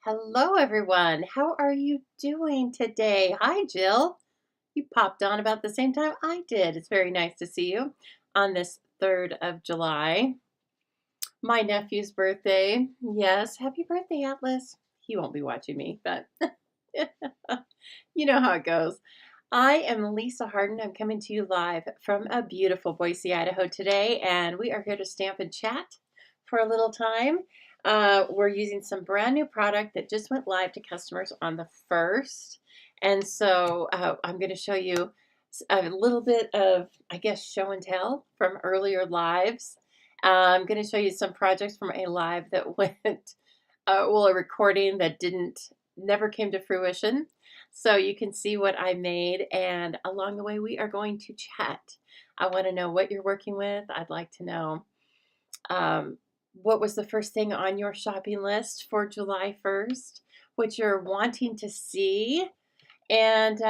Hello, everyone. How are you doing today? Hi, Jill. You popped on about the same time I did. It's very nice to see you on this 3rd of July. My nephew's birthday. Yes, happy birthday, Atlas. He won't be watching me, but you know how it goes. I am Lisa Harden. I'm coming to you live from a beautiful Boise, Idaho today, and we are here to stamp and chat for a little time. We're using some brand new product that just went live to customers on the 1st. And so I'm going to show you a little bit of, I guess, show and tell from earlier lives. I'm going to show you some projects from a live that went, a recording that never came to fruition. So you can see what I made, and along the way we are going to chat. I want to know what you're working with. I'd like to know what was the first thing on your shopping list for July 1st, what you're wanting to see, and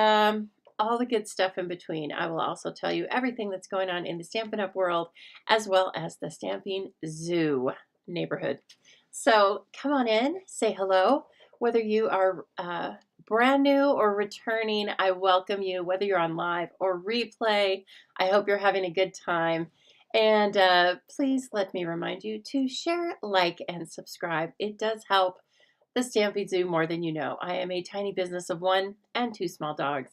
all the good stuff in between. I will also tell you everything that's going on in the Stampin' Up! World, as well as the Stamping Zoo neighborhood. So come on in, say hello. Whether you are brand new or returning, I welcome you. Whether you're on live or replay, I hope you're having a good time. And please let me remind you to share, like, and subscribe. It does help the Stampy Zoo more than you know. I am a tiny business of 1 and 2 small dogs.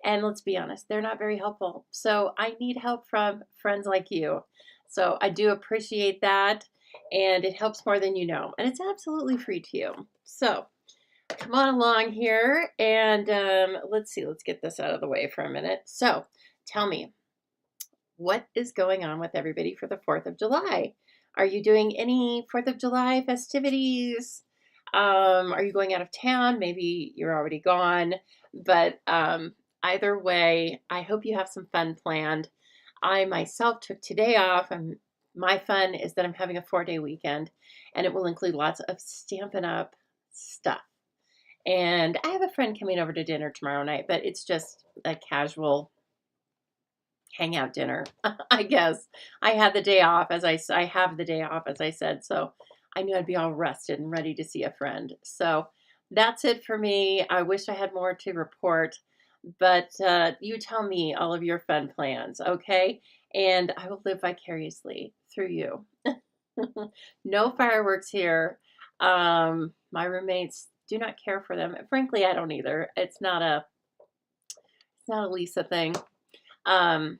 And let's be honest, they're not very helpful. So I need help from friends like you. So I do appreciate that. And it helps more than you know. And it's absolutely free to you. So come on along here. And let's see, let's get this out of the way for a minute. So tell me, what is going on with everybody for the 4th of July? Are you doing any 4th of July festivities? Are you going out of town? Maybe you're already gone. But either way, I hope you have some fun planned. I myself took today off. My fun is that I'm having a 4-day weekend, and it will include lots of Stampin' Up! Stuff. And I have a friend coming over to dinner tomorrow night, but it's just a casual hangout dinner, I guess. I had the day off, I have the day off, as I said, so I knew I'd be all rested and ready to see a friend. So that's it for me. I wish I had more to report, but you tell me all of your fun plans, okay? And I will live vicariously through you. No fireworks here. My roommates do not care for them. Frankly, I don't either. It's not a Lisa thing. Um,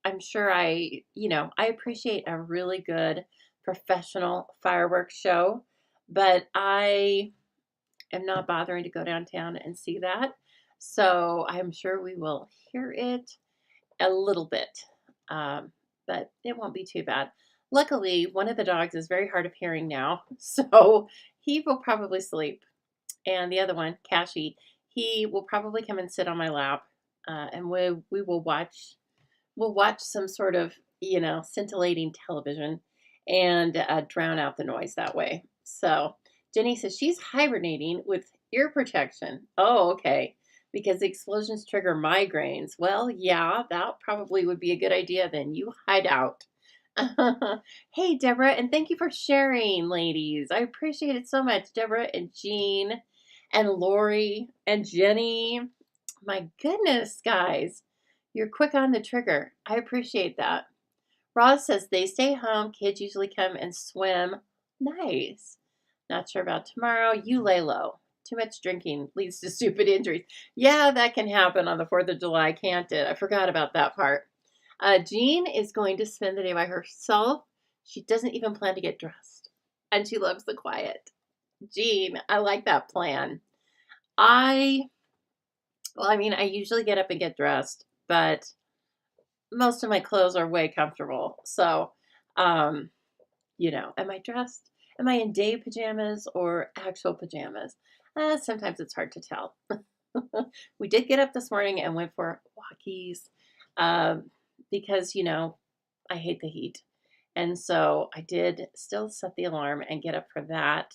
I'm sure I appreciate a really good professional fireworks show, but I am not bothering to go downtown and see that. So I'm sure we will hear it a little bit, but it won't be too bad. Luckily, one of the dogs is very hard of hearing now, so he will probably sleep. And the other one, Cashy, he will probably come and sit on my lap, and we will watch. We'll watch some sort of, scintillating television and drown out the noise that way. So Jenny says she's hibernating with ear protection. Oh, okay. Because the explosions trigger migraines. Well, yeah, that probably would be a good idea then. You hide out. Hey, Deborah, and thank you for sharing, ladies. I appreciate it so much. Deborah and Jean and Lori and Jenny. My goodness, guys. You're quick on the trigger. I appreciate that. Roz says they stay home. Kids usually come and swim. Nice. Not sure about tomorrow. You lay low. Too much drinking leads to stupid injuries. Yeah, that can happen on the 4th of July, can't it? I forgot about that part. Jean is going to spend the day by herself. She doesn't even plan to get dressed. And she loves the quiet. Jean, I like that plan. I usually get up and get dressed, but most of my clothes are way comfortable. So, am I dressed? Am I in day pajamas or actual pajamas? Sometimes it's hard to tell. We did get up this morning and went for walkies because, I hate the heat. And so I did still set the alarm and get up for that,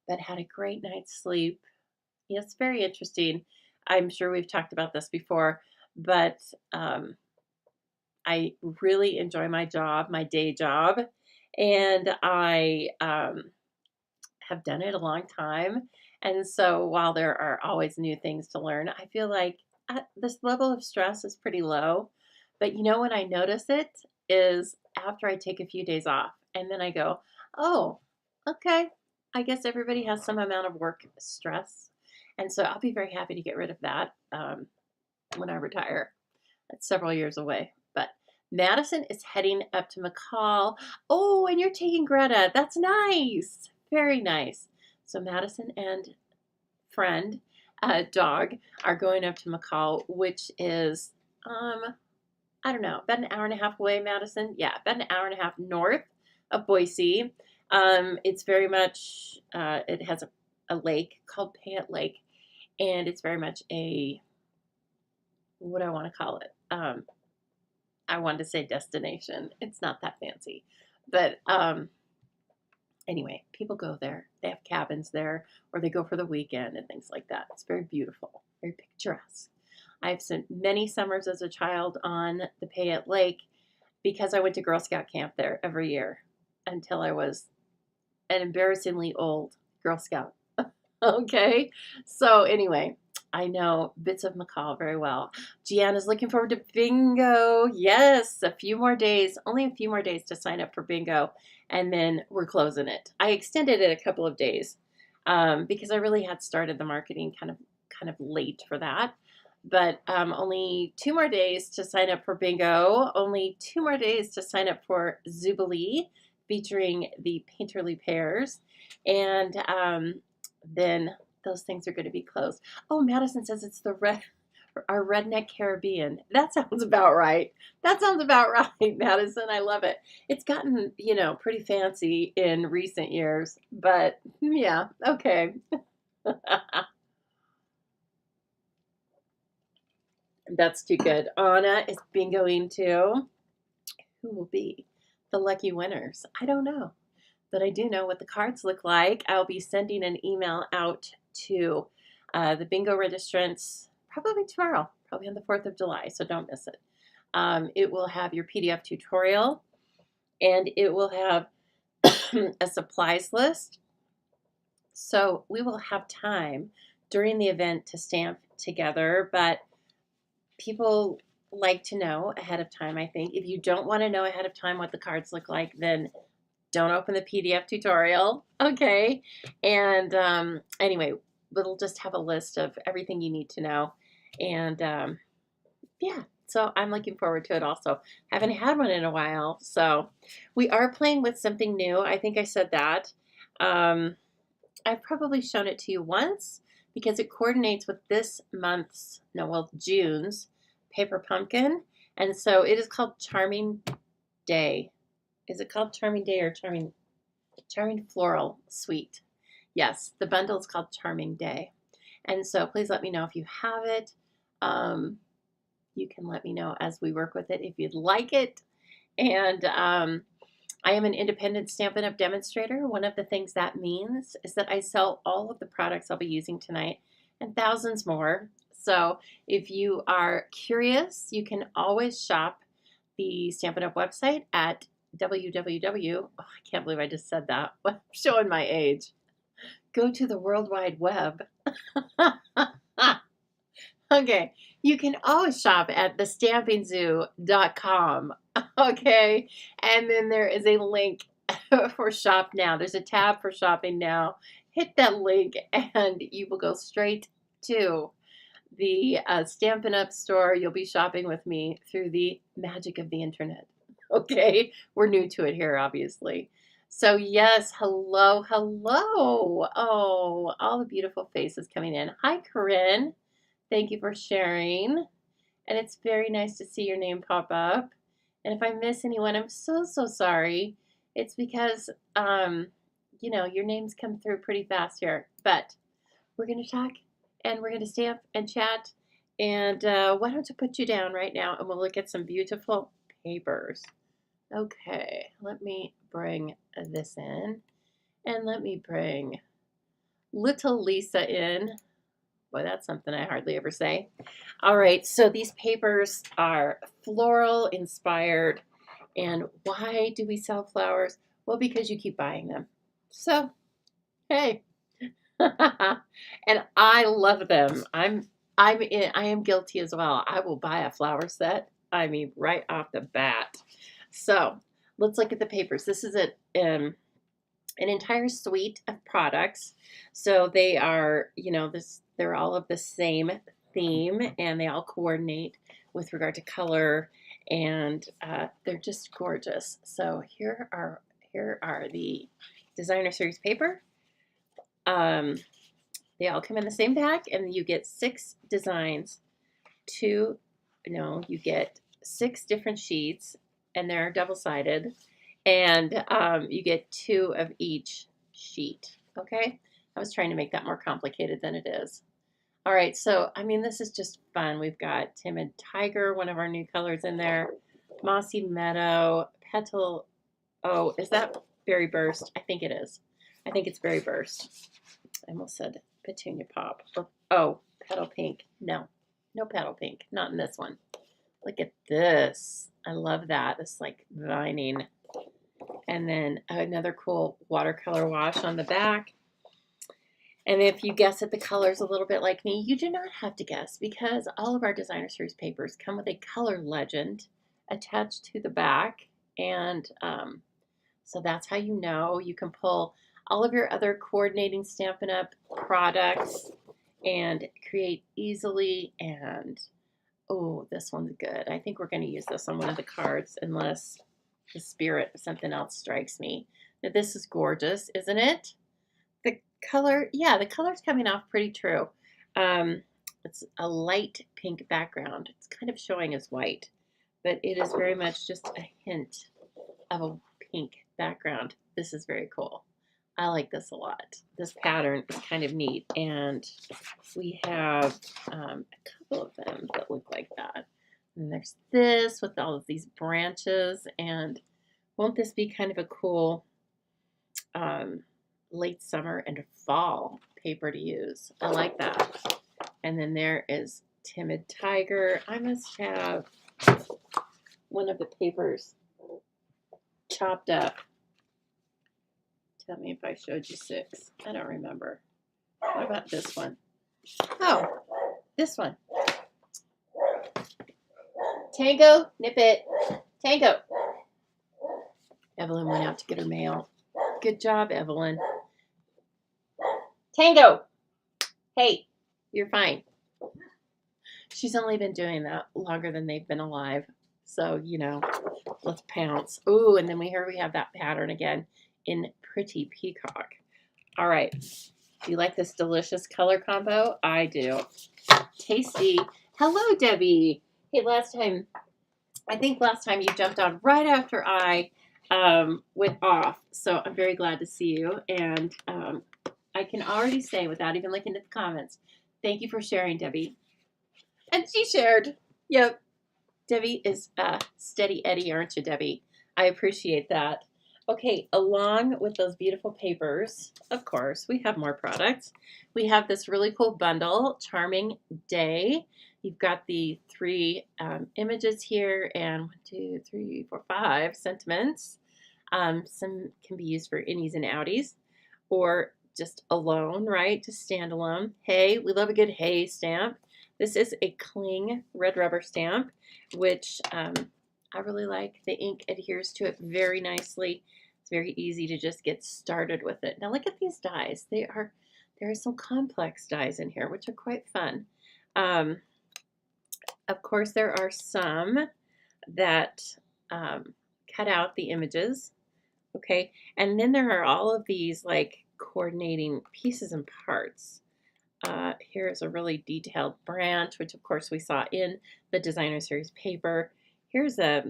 but had a great night's sleep. It's very interesting. I'm sure we've talked about this before, but I really enjoy my job, my day job, and I have done it a long time. And so while there are always new things to learn, I feel like this level of stress is pretty low. But when I notice it is after I take a few days off and then I go, oh, okay, I guess everybody has some amount of work stress. And so I'll be very happy to get rid of that when I retire. That's several years away. But Madison is heading up to McCall. Oh, and you're taking Greta. That's nice. Very nice. So Madison and friend, dog, are going up to McCall, which is, I don't know, about an hour and a half away, Madison. Yeah, about an hour and a half north of Boise. It's very much, it has a lake called Payette Lake, and it's very much what do I want to call it? I wanted to say destination. It's not that fancy. But anyway, people go there. They have cabins there, or they go for the weekend and things like that. It's very beautiful, very picturesque. I've spent many summers as a child on the Payette Lake because I went to Girl Scout camp there every year until I was an embarrassingly old Girl Scout. Okay, so anyway, I know bits of McCall very well. Gianna's looking forward to bingo. Yes, a few more days, only a few more days to sign up for bingo, and then we're closing it. I extended it a couple of days because I really had started the marketing kind of late for that. But only 2 more days to sign up for bingo. Only 2 more days to sign up for Zubilee, featuring the Painterly Pears, and then those things are going to be closed. Oh, Madison says it's our Redneck Caribbean. That sounds about right. That sounds about right, Madison. I love it. It's gotten, pretty fancy in recent years, but yeah, okay. That's too good. Anna is bingoing too. Who will be the lucky winners? I don't know, but I do know what the cards look like. I'll be sending an email out to the bingo registrants probably tomorrow, probably on the 4th of July, so don't miss it. It will have your PDF tutorial, and it will have a supplies list. So we will have time during the event to stamp together, but people like to know ahead of time, I think. If you don't want to know ahead of time what the cards look like, then don't open the PDF tutorial, okay? And anyway, it'll just have a list of everything you need to know. And yeah, so I'm looking forward to it also. Haven't had one in a while, so we are playing with something new. I think I said that. I've probably shown it to you once because it coordinates with this month's, June's Paper Pumpkin. And so it is called Charming Day. Is it called Charming Day or Charming Floral Suite? Yes, the bundle is called Charming Day. And so please let me know if you have it. You can let me know as we work with it if you'd like it. And I am an independent Stampin' Up! Demonstrator. One of the things that means is that I sell all of the products I'll be using tonight and thousands more. So if you are curious, you can always shop the Stampin' Up! Website at www. Oh, I can't believe I just said that. I'm showing my age. Go to the World Wide Web. Okay, you can always shop at thestampingzoo.com. Okay, and then there is a link for shop now. There's a tab for shopping now. Hit that link and you will go straight to the Stampin' Up! Store. You'll be shopping with me through the magic of the internet. Okay, we're new to it here, obviously. So yes, hello, hello. Oh, all the beautiful faces coming in. Hi, Corinne. Thank you for sharing. And it's very nice to see your name pop up. And if I miss anyone, I'm so sorry. It's because, your names come through pretty fast here. But we're going to talk and we're going to stamp and chat. And why don't I put you down right now and we'll look at some beautiful papers. Okay, let me bring this in. And let me bring little Lisa in. Boy, that's something I hardly ever say. All right, so these papers are floral inspired. And why do we sell flowers? Well, because you keep buying them. So Hey. And I love them. I am guilty as well. I will buy a flower set. I mean, right off the bat. So let's look at the papers. This is an entire suite of products. So they are, they're all of the same theme, and they all coordinate with regard to color, and they're just gorgeous. So here are the designer series paper. Um, they all come in the same pack, and you get 6 designs. You get 6 different sheets, and they're double-sided, and you get 2 of each sheet. Okay, I was trying to make that more complicated than it is. All right, so I mean, this is just fun. We've got Timid Tiger, one of our new colors in there, Mossy Meadow, Petal. Oh, is that Berry Burst? I think it is. I think it's Berry Burst. I almost said Petunia Pop. Oh, Petal Pink. No Petal Pink. Not in this one. Look at this. I love that. This like vining. And then another cool watercolor wash on the back. And if you guess at the colors a little bit like me, you do not have to guess, because all of our designer series papers come with a color legend attached to the back. And so that's how you know. You can pull all of your other coordinating Stampin' Up! Products and create easily. And oh, this one's good. I think we're going to use this on one of the cards, unless the spirit of something else strikes me. Now, this is gorgeous, isn't it? The color, yeah, the color's coming off pretty true. It's a light pink background. It's kind of showing as white, but it is very much just a hint of a pink background. This is very cool. I like this a lot. This pattern is kind of neat, and we have a couple of them that look like that. And there's this with all of these branches, and won't this be kind of a cool late summer and fall paper to use? I like that. And then there is Timid Tiger. I must have one of the papers chopped up. Tell me if I showed you 6. I don't remember. What about this one? Oh, this one. Tango, nip it. Tango. Evelyn went out to get her mail. Good job, Evelyn. Tango. Hey, you're fine. She's only been doing that longer than they've been alive. So, let's pounce. Ooh, and then we have that pattern again in Pretty Peacock. All right. Do you like this delicious color combo? I do. Tasty. Hello, Debbie. Hey, I think last time you jumped on right after I went off. So I'm very glad to see you. And I can already say, without even looking at the comments, thank you for sharing, Debbie. And she shared. Yep. Debbie is steady Eddie, aren't you, Debbie? I appreciate that. Okay, along with those beautiful papers, of course, we have more products. We have this really cool bundle, Charming Day. You've got the 3 images here, and 1, 2, 3, 4, 5 sentiments. Some can be used for innies and outies, or just alone, right? Just stand alone. Hey, we love a good hey stamp. This is a cling red rubber stamp, which I really like. The ink adheres to it very nicely. It's very easy to just get started with it. Now look at these dies. There are some complex dies in here, which are quite fun. Of course, there are some that cut out the images. Okay, and then there are all of these like coordinating pieces and parts. Here's a really detailed branch, which of course we saw in the designer series paper. Here's a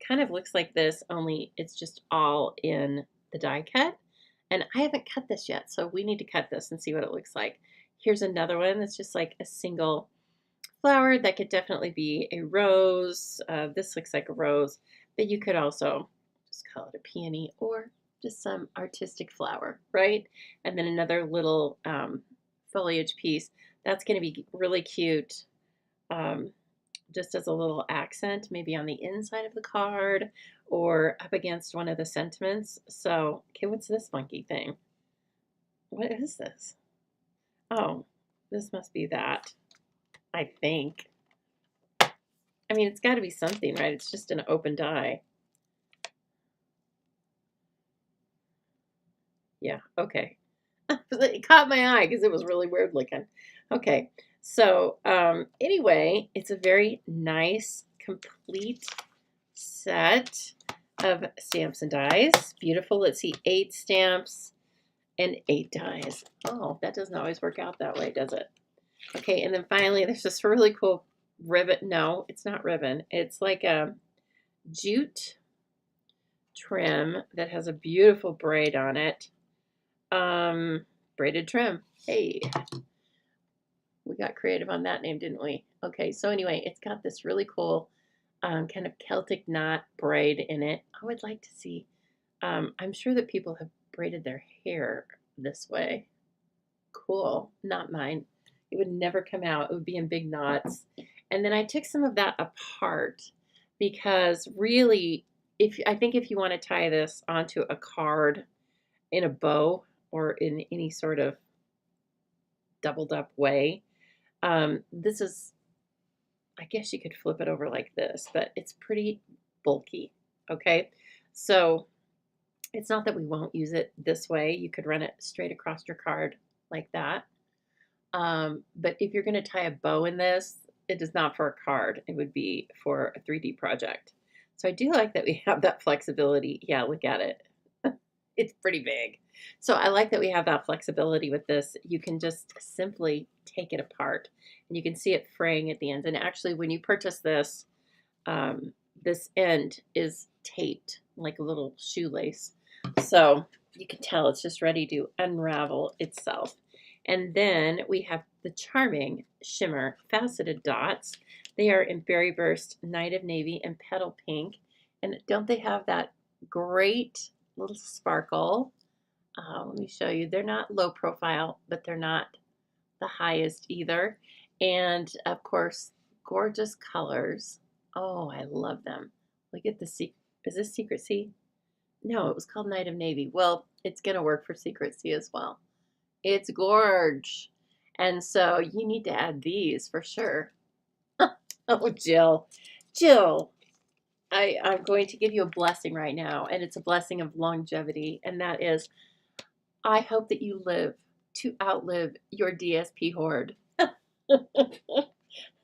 kind of looks like this, only it's just all in the die cut. And I haven't cut this yet, so we need to cut this and see what it looks like. Here's another one that's just like a single flower that could definitely be a rose. This looks like a rose, but you could also just call it a peony or just some artistic flower, right? And then another little foliage piece. That's going to be really cute, just as a little accent, maybe on the inside of the card or up against one of the sentiments. So, okay, what's this funky thing? What is this? Oh, this must be that, I think. I mean, it's got to be something, right? It's just an open die. Yeah, okay. It caught my eye because it was really weird looking. Okay, so anyway, it's a very nice, complete set of stamps and dies. Beautiful. Let's see, 8 stamps and 8 dies. Oh, that doesn't always work out that way, does it? Okay, and then finally, there's this really cool ribbon. No, it's not ribbon. It's like a jute trim that has a beautiful braid on it. Braided trim. Hey, we got creative on that name, didn't we? Okay, so anyway, it's got this really cool kind of Celtic knot braid in it. I would like to see, I'm sure that people have braided their hair this way. Cool, not mine. It would never come out. It would be in big knots. And then I took some of that apart because really, I think if you want to tie this onto a card in a bow or in any sort of doubled up way, this is, I guess you could flip it over like this, but it's pretty bulky. Okay, so it's not that we won't use it this way. You could run it straight across your card like that. But if you're going to tie a bow in this, it is not for a card. It would be for a 3D project. So I do like that we have that flexibility. Yeah, look at it. It's pretty big. So I like that we have that flexibility with this. You can just simply take it apart and you can see it fraying at the ends. And actually, when you purchase this, this end is taped like a little shoelace. So you can tell it's just ready to unravel itself. And then we have the charming shimmer faceted dots. They are in Berry Burst, Night of Navy, and Petal Pink. And don't they have that great little sparkle? Let me show you. They're not low profile, but they're not the highest either. And of course, gorgeous colors. Oh, I love them. Look at the secret. Is this Secret Sea? No, it was called Night of Navy. Well, it's going to work for Secret Sea as well. It's gorge. And so you need to add these for sure. Oh, Jill. Jill, I'm going to give you a blessing right now, and it's a blessing of longevity, and that is, I hope that you live to outlive your DSP hoard.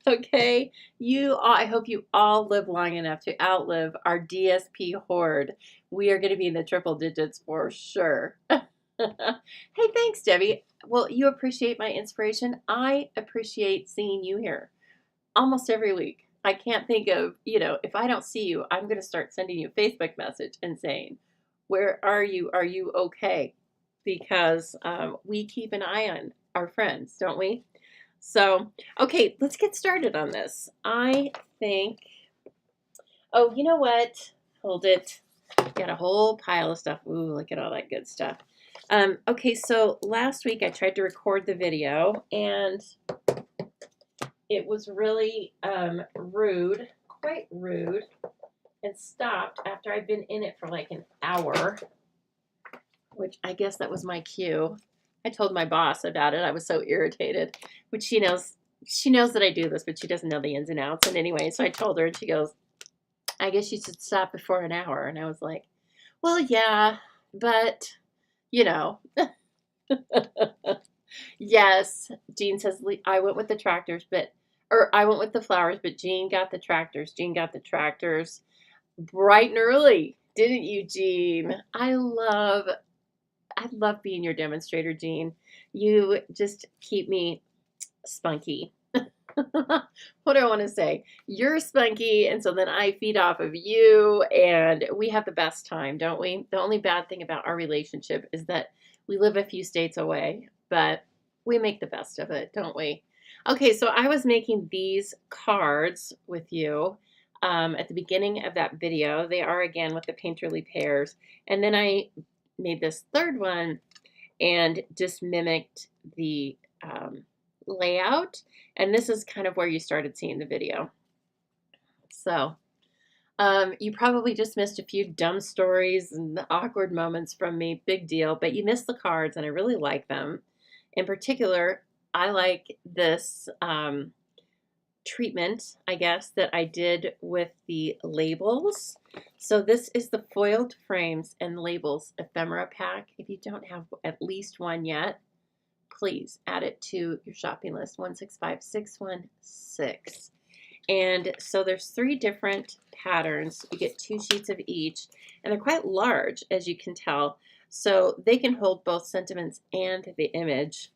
Okay, I hope you all live long enough to outlive our DSP hoard. We are going to be in the triple digits for sure. Hey, thanks, Debbie. Well, you appreciate my inspiration. I appreciate seeing you here almost every week. I can't think of, if I don't see you, I'm going to start sending you a Facebook message and saying, where are you? Are you okay? Because we keep an eye on our friends, don't we? So, okay, let's get started on this. I think, oh, you know what? Hold it. Got a whole pile of stuff. Ooh, look at all that good stuff. Okay, so last week I tried to record the video and it was really rude, quite rude, and stopped after I'd been in it for like an hour, which I guess that was my cue. I told my boss about it. I was so irritated, which she knows that I do this, but she doesn't know the ins and outs. And anyway, so I told her and she goes, I guess you should stop before an hour. And I was like, well, yeah, but Yes, Jean says, I went with the tractors, I went with the flowers, but Jean got the tractors. Jean got the tractors bright and early. Didn't you, Jean? I love being your demonstrator, Jean. You just keep me spunky. What do I want to say? You're spunky, and so then I feed off of you, and we have the best time, don't we? The only bad thing about our relationship is that we live a few states away, but we make the best of it, don't we? Okay, so I was making these cards with you at the beginning of that video. They are, again, with the painterly pears. And then I made this third one and just mimicked the layout. And this is kind of where you started seeing the video. So, You probably just missed a few dumb stories and awkward moments from me. Big deal, but you missed the cards, and I really like them. In particular, I like this treatment, I guess, that I did with the labels. So this is the foiled frames and labels ephemera pack. If you don't have at least one yet, please add it to your shopping list, 165616. And so there's 3 different patterns. You get 2 sheets of each, and they're quite large, as you can tell. So they can hold both sentiments and the image.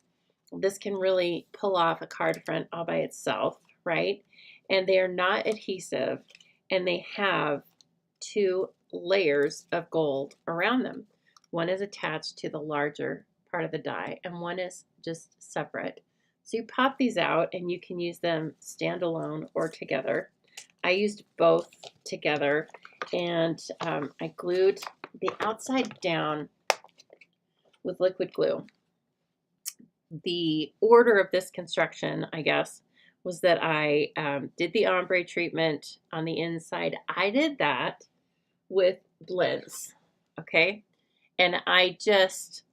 This can really pull off a card front all by itself, right? And they are not adhesive, and they have 2 layers of gold around them. One is attached to the larger part of the die, and one is just separate. So you pop these out, and you can use them standalone or together. I used both together, and I glued the outside down with liquid glue. The order of this construction, I guess, was that I did the ombre treatment on the inside. I did that with blends, okay? And I just,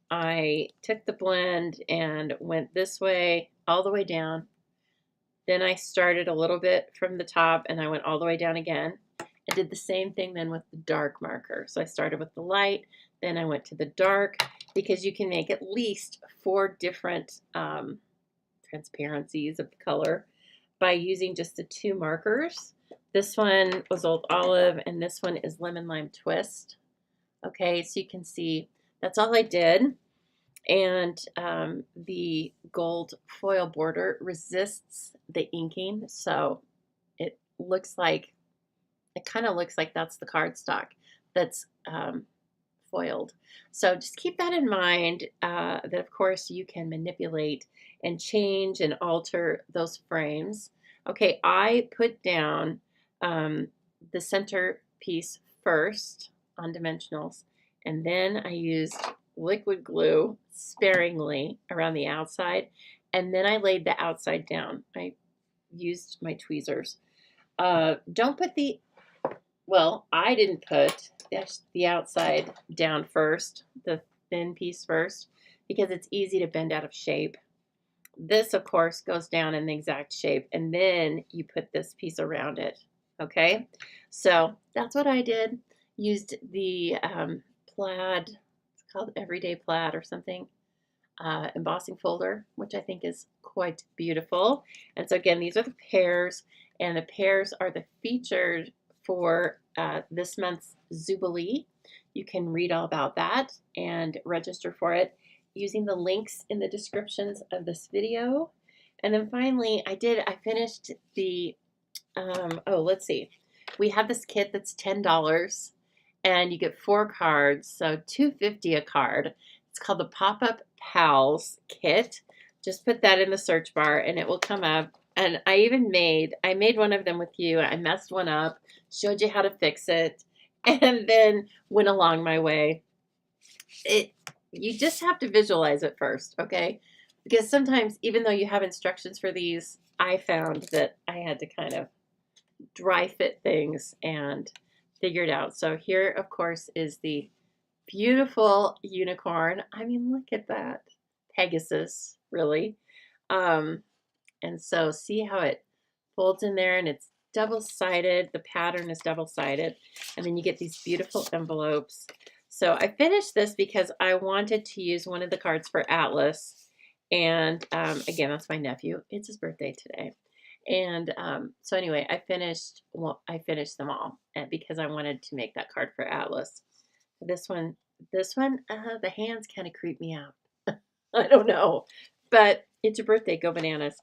I took the blend and went this way, all the way down. Then I started a little bit from the top and I went all the way down again. I did the same thing then with the dark marker. So I started with the light, then I went to the dark, because you can make at least 4 different transparencies of the color by using just the 2 markers. This one was Old Olive, and this one is Lemon Lime Twist. Okay, so you can see that's all I did. And the gold foil border resists the inking, so it looks like, it kind of looks like that's the cardstock that's foiled. So just keep that in mind, that of course you can manipulate and change and alter those frames. Okay, I put down the center piece first on dimensionals, and then I used liquid glue sparingly around the outside, and then I laid the outside down. I used my tweezers. Don't put the, well, I didn't put the outside down first, the thin piece first, because it's easy to bend out of shape. This, of course, goes down in the exact shape, and then you put this piece around it, okay? So that's what I did. Used the plaid, it's called Everyday Plaid or something, embossing folder, which I think is quite beautiful. And so again, these are the pairs, and the pairs are the featured for this month's Jubilee. You can read all about that and register for it using the links in the descriptions of this video. And then finally, I finished the, oh, let's see. We have this kit that's $10, and you get 4 cards, so $2.50 a card. It's called the Pop-Up Pals Kit. Just put that in the search bar, and it will come up. And I made one of them with you. I messed one up, showed you how to fix it, and then went along my way. You just have to visualize it first, okay? Because sometimes, even though you have instructions for these, I found that I had to kind of dry fit things and figure it out. So here, of course, is the beautiful unicorn. I mean, look at that. Pegasus, really. And so see how it folds in there, and it's double-sided. The pattern is double-sided. And then you get these beautiful envelopes. So I finished this because I wanted to use one of the cards for Atlas. And again, that's my nephew. It's his birthday today. And so anyway, I finished them all because I wanted to make that card for Atlas. This one, the hands kind of creep me out. I don't know, but it's your birthday, go bananas.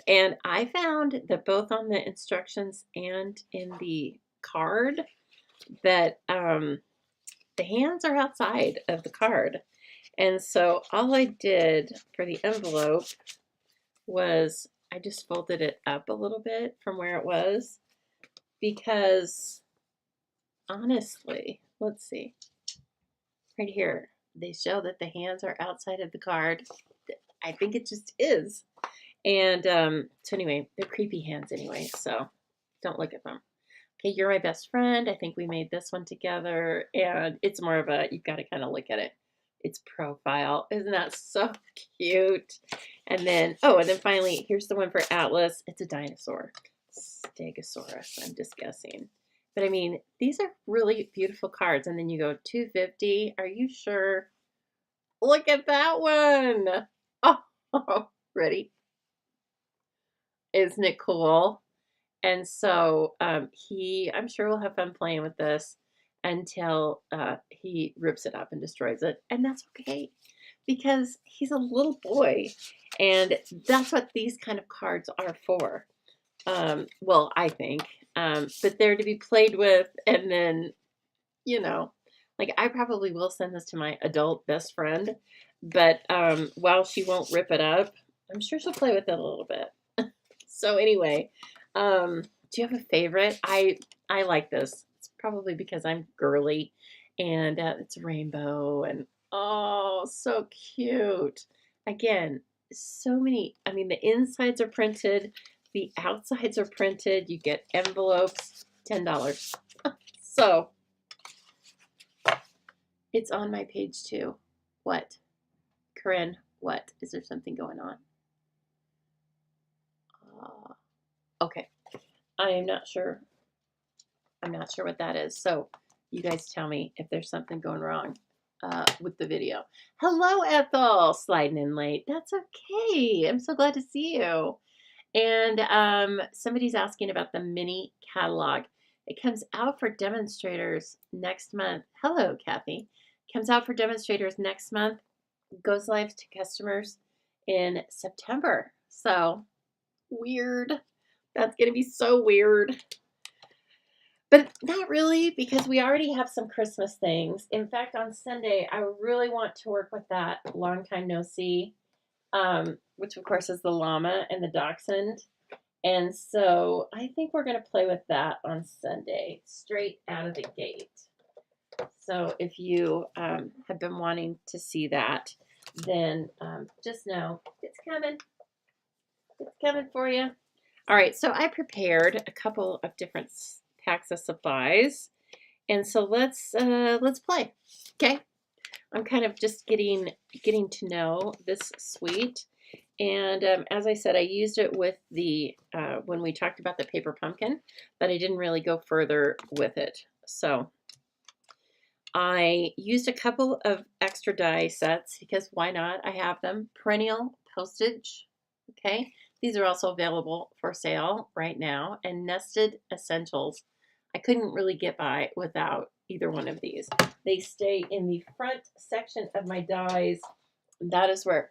And I found that both on the instructions and in the card that the hands are outside of the card. And so all I did for the envelope was I just folded it up a little bit from where it was, because honestly, let's see, right here, they show that the hands are outside of the card. I think it just is. And so anyway, they're creepy hands anyway, so don't look at them. Okay, you're my best friend. I think we made this one together, and it's more of a, you've got to kind of look at it. Its profile. Isn't that so cute? And then, oh, and then finally, here's the one for Atlas. It's a dinosaur. Stegosaurus, I'm just guessing. But I mean, these are really beautiful cards. And then you go 250. Are you sure? Look at that one. Oh, ready? Isn't it cool? And so I'm sure we'll have fun playing with this until he rips it up and destroys it. And that's okay because he's a little boy. And that's what these kind of cards are for. Well, I think. But they're to be played with. And then, you know, like I probably will send this to my adult best friend. But while she won't rip it up, I'm sure she'll play with it a little bit. So anyway, do you have a favorite? I like this. It's probably because I'm girly, and it's rainbow, and oh, so cute. Again, so many. I mean, the insides are printed, the outsides are printed. You get envelopes, $10. So it's on my page too. What, Corinne? What is there something going on? Okay. I am not sure. I'm not sure what that is. So you guys tell me if there's something going wrong with the video. Hello, Ethel. Sliding in late. That's okay. I'm so glad to see you. And somebody's asking about the mini catalog. It comes out for demonstrators next month. Hello, Kathy. Comes out for demonstrators next month. Goes live to customers in September. So weird. That's going to be so weird. But not really, because we already have some Christmas things. In fact, on Sunday, I really want to work with that long time no see, which of course is the llama and the dachshund. And so I think we're going to play with that on Sunday, straight out of the gate. So if you have been wanting to see that, then just know it's coming. It's coming for you. All right, so I prepared a couple of different packs of supplies, and so let's play. Okay, I'm kind of just getting to know this suite, and as I said, I used it with the when we talked about the paper pumpkin, but I didn't really go further with it. So I used a couple of extra die sets because why not? I have them. Perennial postage. Okay, these are also available for sale right now, and nested essentials. I couldn't really get by without either one of these. They stay in the front section of my dies. That is where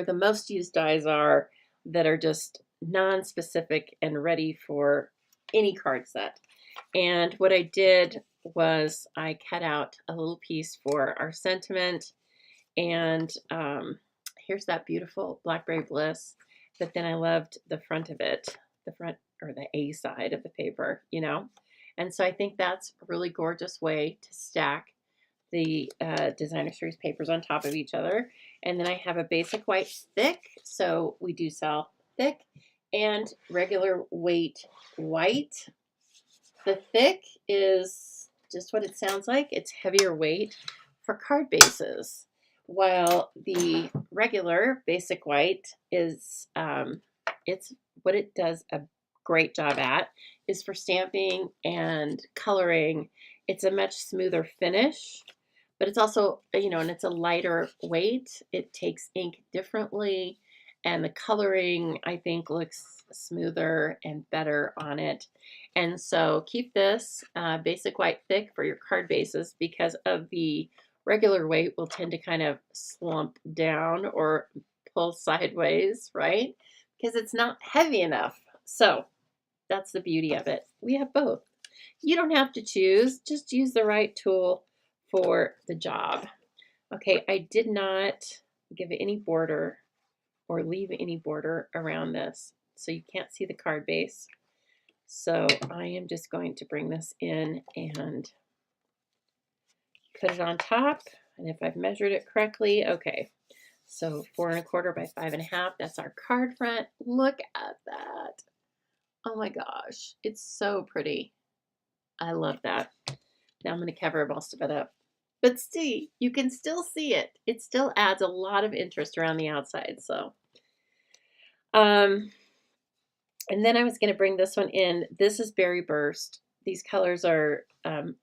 the most used dies are that are just non-specific and ready for any card set. And what I did was I cut out a little piece for our sentiment, and here's that beautiful Blackberry Bliss. But then I loved the front of it, the front or the A side of the paper, you know. And so I think that's a really gorgeous way to stack the designer series papers on top of each other. And then I have a basic white thick, so we do sell thick, and regular weight white. The thick is just what it sounds like. It's heavier weight for card bases, while the regular basic white is it's what it does a great job at is for stamping and coloring. It's a much smoother finish, but it's also, you know, and it's a lighter weight. It takes ink differently, and the coloring, I think, looks smoother and better on it. And so keep this basic white thick for your card bases, because of the regular weight will tend to kind of slump down or pull sideways, right? Because it's not heavy enough. So that's the beauty of it. We have both. You don't have to choose, just use the right tool for the job. Okay, I did not give it any border or leave any border around this, so you can't see the card base. So I am just going to bring this in and put it on top. And if I've measured it correctly, okay. So 4 1/4 by 5 1/2, that's our card front. Look at that. Oh my gosh, it's so pretty. I love that. Now I'm going to cover most of it up. But see, you can still see it. It still adds a lot of interest around the outside. So, and then I was going to bring this one in. This is Berry Burst. These colors are,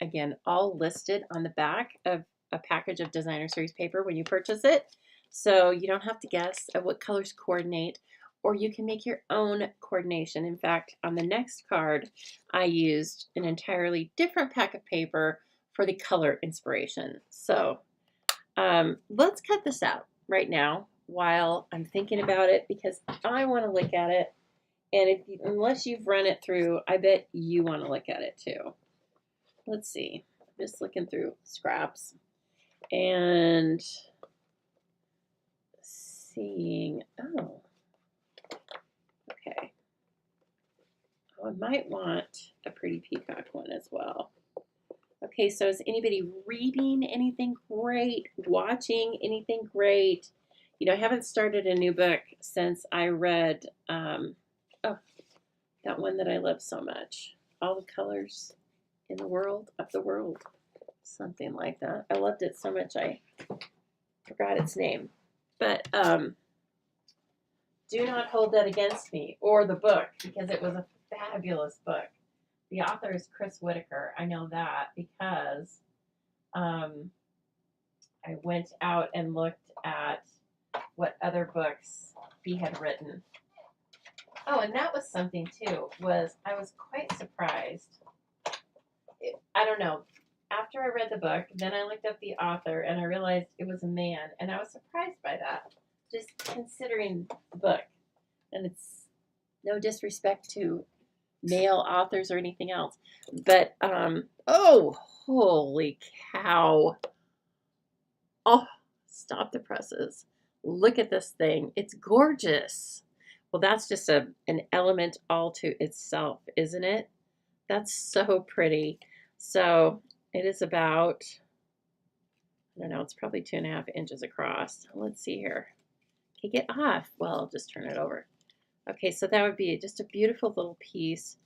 again, all listed on the back of a package of Designer Series paper when you purchase it. So you don't have to guess at what colors coordinate, or you can make your own coordination. In fact, on the next card, I used an entirely different pack of paper for the color inspiration. So let's cut this out right now while I'm thinking about it, because I want to look at it. And unless you've run it through, I bet you want to look at it too. Let's see. I'm just looking through scraps and seeing. Oh, okay. Oh, I might want a pretty peacock one as well. Okay, so is anybody reading anything great? Watching anything great? You know, I haven't started a new book since I read, oh, that one that I love so much. All the Colors in the World, of the World. Something like that. I loved it so much I forgot its name. But do not hold that against me, or the book, because it was a fabulous book. The author is Chris Whitaker. I know that because I went out and looked at what other books he had written. Oh, and that was something too, was I was quite surprised. I don't know. After I read the book, then I looked up the author and I realized it was a man, and I was surprised by that, just considering the book. And it's no disrespect to male authors or anything else, but oh, holy cow. Oh, stop the presses. Look at this thing. It's gorgeous. Well, that's just an element all to itself, isn't it? That's so pretty. So it is about, I don't know, it's probably 2.5 inches across. Let's see here. Okay, get off. Well, I'll just turn it over. Okay, so that would be just a beautiful little piece.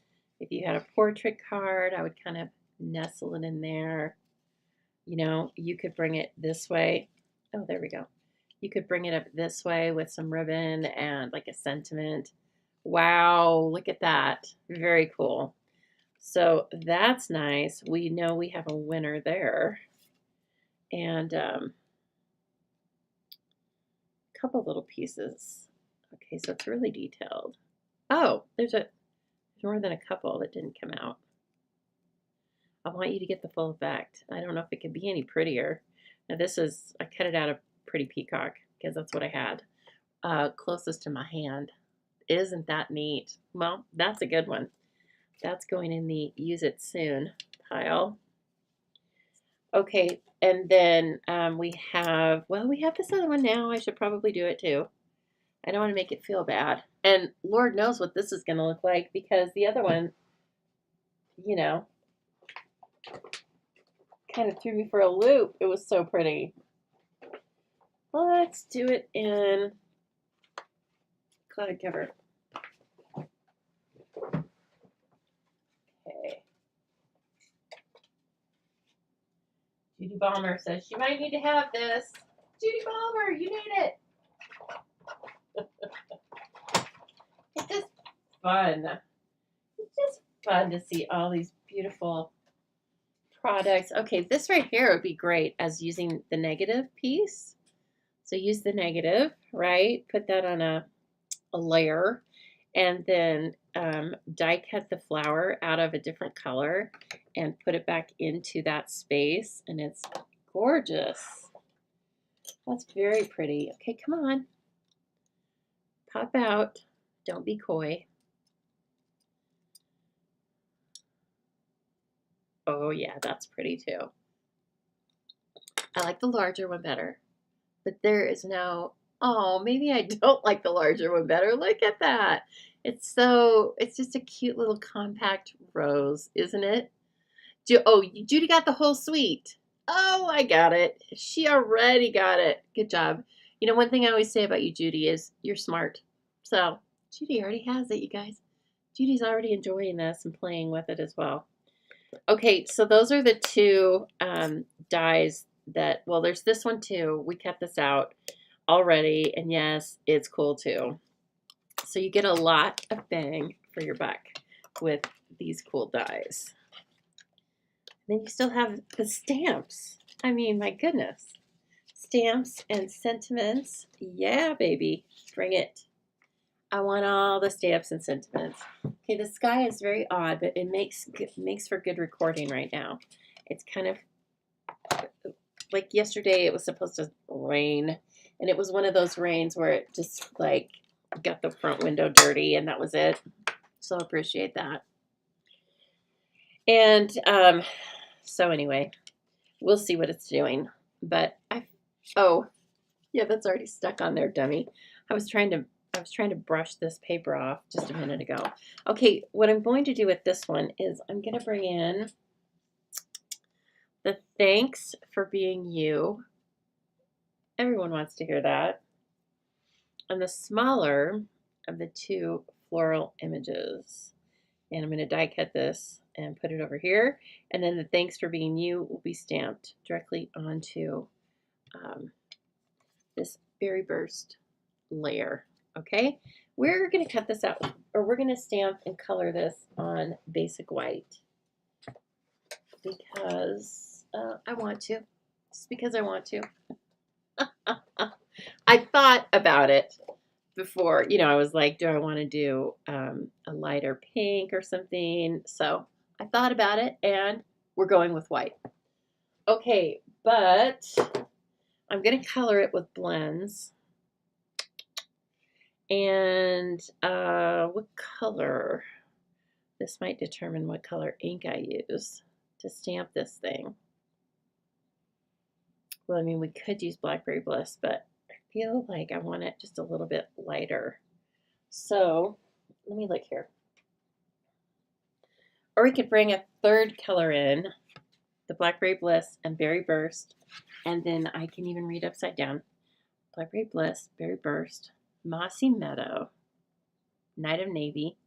If you had a portrait card, I would kind of nestle it in there. You know, you could bring it this way. Oh, there we go. You could bring it up this way with some ribbon and like a sentiment. Wow, look at that. Very cool. So that's nice. We know we have a winner there. And a couple little pieces. Okay, so it's really detailed. Oh, there's more than a couple that didn't come out. I want you to get the full effect. I don't know if it could be any prettier. Now this is, I cut it out of Pretty Peacock because that's what I had closest to my hand. Isn't that neat? Well, that's a good one. That's going in the use it soon pile. Okay, and then we have this other one now. I should probably do it too. I don't want to make it feel bad. And Lord knows what this is going to look like, because the other one, you know, kind of threw me for a loop. It was so pretty. Let's do it in cloud cover. Okay. Judy Balmer says she might need to have this. Judy Balmer, you need it. It's just fun. It's just fun to see all these beautiful products. Okay, this right here would be great as using the negative piece. So use the negative, right? Put that on a layer, and then die cut the flower out of a different color and put it back into that space, and it's gorgeous. That's very pretty. Okay, come on. Pop out. Don't be coy. Oh yeah, that's pretty too. I like the larger one better, but there is no, oh, maybe I don't like the larger one better. Look at that. It's just a cute little compact rose, isn't it? Oh, Judy got the whole suite. Oh, I got it. She already got it. Good job. You know, one thing I always say about you, Judy, is you're smart. So Judy already has it, you guys. Judy's already enjoying this and playing with it as well. Okay, so those are the two dies that, well, there's this one too. We cut this out already, and yes, it's cool too. So you get a lot of bang for your buck with these cool dies. Then you still have the stamps. I mean, my goodness. Stamps and sentiments. Yeah, baby. Bring it. I want all the stamps and sentiments. Okay, the sky is very odd, but it makes for good recording right now. It's kind of like yesterday it was supposed to rain, and it was one of those rains where it just like got the front window dirty, and that was it. So appreciate that. And so anyway, we'll see what it's doing. But oh, yeah, that's already stuck on there, dummy. I was trying to brush this paper off just a minute ago. Okay, what I'm going to do with this one is I'm going to bring in the thanks for being you. Everyone wants to hear that. And the smaller of the two floral images. And I'm going to die cut this and put it over here. And then the thanks for being you will be stamped directly onto this berry burst layer. Okay, we're going to cut this out, or we're going to stamp and color this on basic white because I want to. Just because I want to. I thought about it before. You know, I was like, do I want to do a lighter pink or something? So I thought about it, and we're going with white. Okay, but I'm going to color it with blends. And what color? This might determine what color ink I use to stamp this thing. Well, I mean, we could use Blackberry Bliss, but I feel like I want it just a little bit lighter. So let me look here. Or we could bring a third color in, the Blackberry Bliss and Berry Burst, and then I can even read upside down. Blackberry Bliss, Berry Burst, Mossy Meadow, Night of Navy,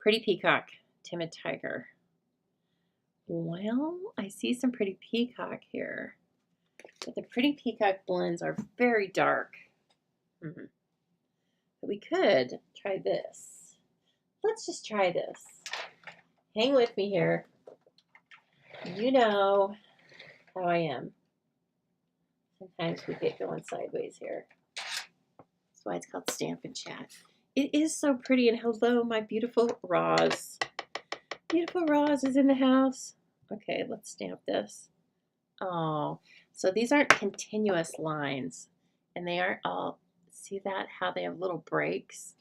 Pretty Peacock, Timid Tiger. Well, I see some Pretty Peacock here, but the Pretty Peacock blends are very dark. But we could try this. Let's just try this. Hang with me here. You know how I am. Sometimes we get going sideways here. That's why it's called Stampin' Chat. It is so pretty, and hello, my beautiful Roz. Beautiful Roz is in the house. Okay, let's stamp this. Oh, so these aren't continuous lines, and they aren't all, see that, how they have little breaks?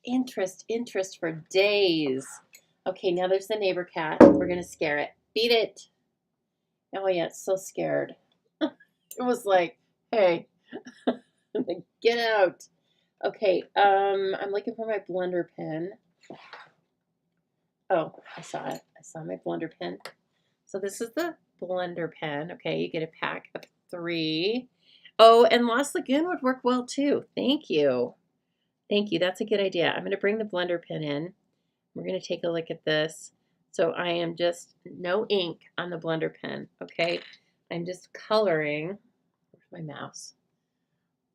Interest for days. Okay, now there's the neighbor cat. We're going to scare it. Beat it. Oh, yeah, it's so scared. It was like, hey, get out. Okay, I'm looking for my blender pen. Oh, I saw it. I saw my blender pen. So this is the blender pen. Okay, you get a pack of 3. Oh, and Lost Lagoon would work well too. Thank you. Thank you. That's a good idea. I'm going to bring the blender pen in. We're going to take a look at this. So I am just, no ink on the blender pen, okay? I'm just coloring, where's my mouse,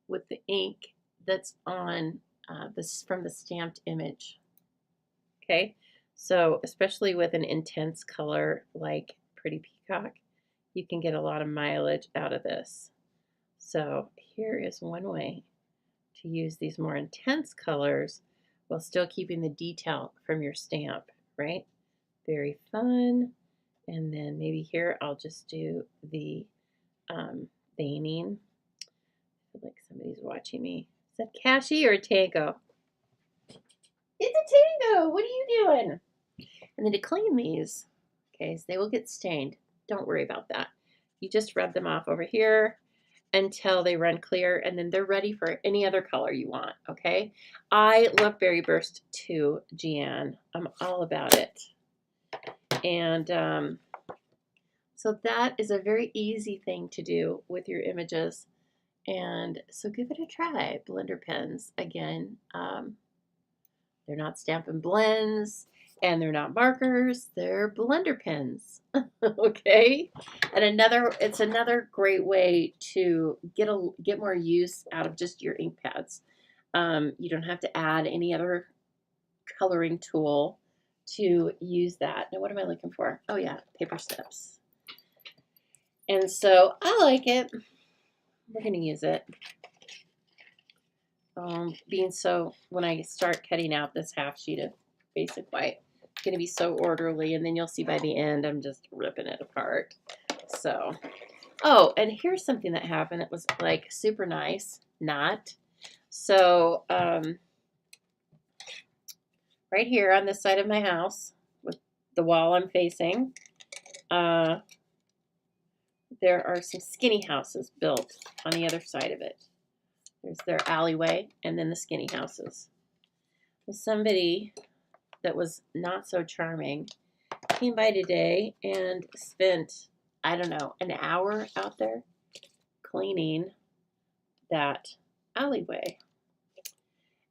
with the ink that's on this from the stamped image, okay? So especially with an intense color like Pretty Peacock, you can get a lot of mileage out of this. So here is one way to use these more intense colors while still keeping the detail from your stamp, right? Very fun. And then maybe here I'll just do the veining. I feel like somebody's watching me. Is that Cassie or a Tango? It's a Tango. What are you doing? And then to clean these, okay, so they will get stained. Don't worry about that. You just rub them off over here until they run clear, and then they're ready for any other color you want, okay? I love Berry Burst too, Jeanne. I'm all about it. And so that is a very easy thing to do with your images. And so give it a try. Blender pens, again, they're not Stampin' Blends. And they're not markers, they're blender pens. Okay? And it's another great way to get more use out of just your ink pads. You don't have to add any other coloring tool to use that. Now, what am I looking for? Oh yeah, paper snips. And so I like it. We're going to use it. When I start cutting out this half sheet of basic white, it's going to be so orderly, and then you'll see by the end I'm just ripping it apart. So, oh, and here's something that happened. It was like super nice. Not. So, right here on this side of my house, with the wall I'm facing, there are some skinny houses built on the other side of it. There's their alleyway and then the skinny houses. Well, somebody that was not so charming came by today and spent, I don't know, an hour out there cleaning that alleyway.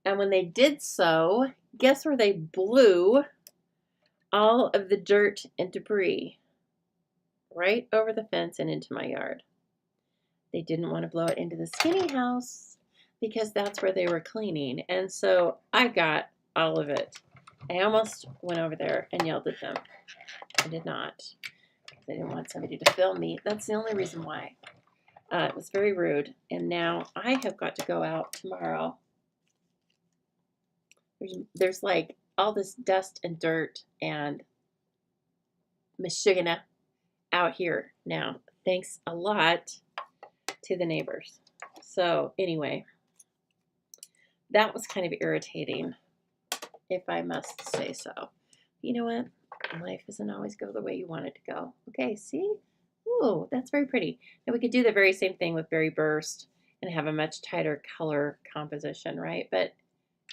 And when they did so, guess where they blew all of the dirt and debris? Right over the fence and into my yard. They didn't want to blow it into the skinny house because that's where they were cleaning. And so I got all of it. I almost went over there and yelled at them. I did not. They didn't want somebody to film me. That's the only reason why. It was very rude. And now I have got to go out tomorrow. There's like all this dust and dirt and mashigana out here now. Thanks a lot to the neighbors. So anyway, that was kind of irritating, if I must say so. You know what? Life doesn't always go the way you want it to go. Okay, see? Ooh, that's very pretty. Now we could do the very same thing with Berry Burst and have a much tighter color composition, right? But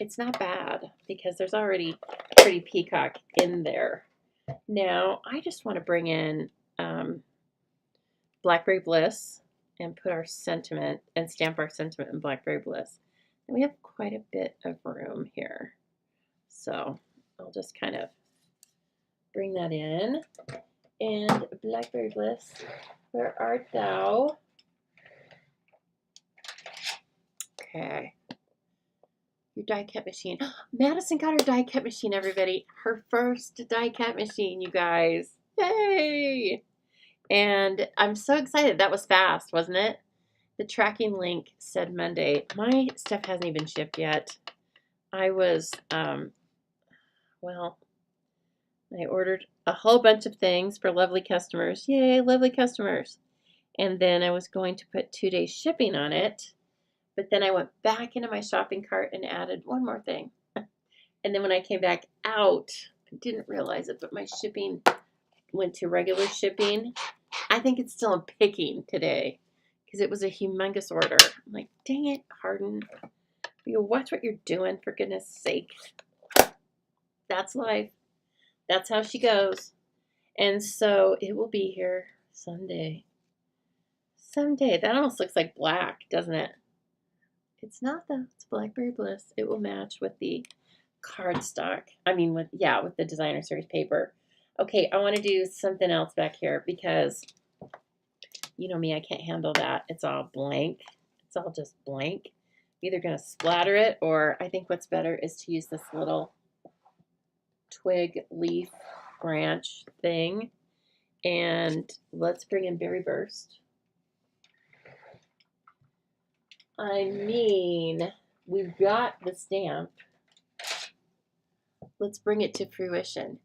it's not bad because there's already a pretty peacock in there. Now, I just want to bring in Blackberry Bliss and put our sentiment and stamp our sentiment in Blackberry Bliss. And we have quite a bit of room here. So I'll just kind of bring that in. And Blackberry Bliss, where art thou? Okay. Your die cut machine. Madison got her die cut machine, everybody. Her first die cut machine, you guys. Yay! And I'm so excited. That was fast, wasn't it? The tracking link said Monday. My stuff hasn't even shipped yet. I was, well, I ordered a whole bunch of things for lovely customers. Yay, lovely customers. And then I was going to put 2-day shipping on it. But then I went back into my shopping cart and added one more thing. And then when I came back out, I didn't realize it, but my shipping went to regular shipping. I think it's still in picking today because it was a humongous order. I'm like, dang it, Hardin. You watch what you're doing, for goodness sake. That's life. That's how she goes. And so it will be here someday. Someday. That almost looks like black, doesn't it? It's not though. It's Blackberry Bliss. It will match with the cardstock. I mean, with the designer series paper. Okay, I want to do something else back here because you know me, I can't handle that. It's all blank. It's all just blank. I'm either going to splatter it, or I think what's better is to use this little twig, leaf, branch thing. And let's bring in Berry Burst. I mean, we've got the stamp. Let's bring it to fruition.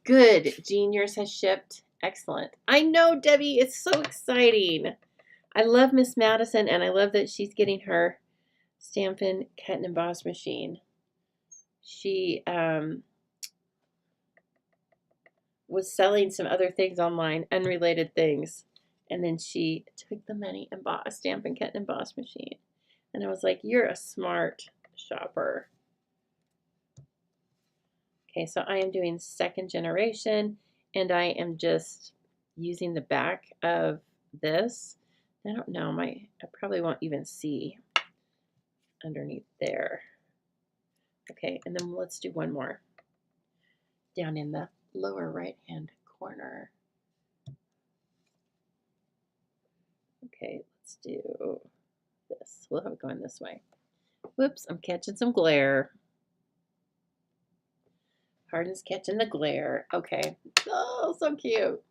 Good. Jean, yours has shipped. Excellent. I know, Debbie. It's so exciting. I love Miss Madison, and I love that she's getting her Stampin' Cut and Emboss machine. She was selling some other things online, unrelated things, and then she took the money and bought a Stampin' Cut and Emboss machine. And I was like, you're a smart shopper. Okay, so I am doing second generation, and I am just using the back of this. I don't know, I probably won't even see underneath there. Okay, and then let's do one more. down in the lower right-hand corner. Okay, let's do this. We'll have it going this way. Whoops, I'm catching some glare. Hardin's catching the glare. Okay. Oh, so cute.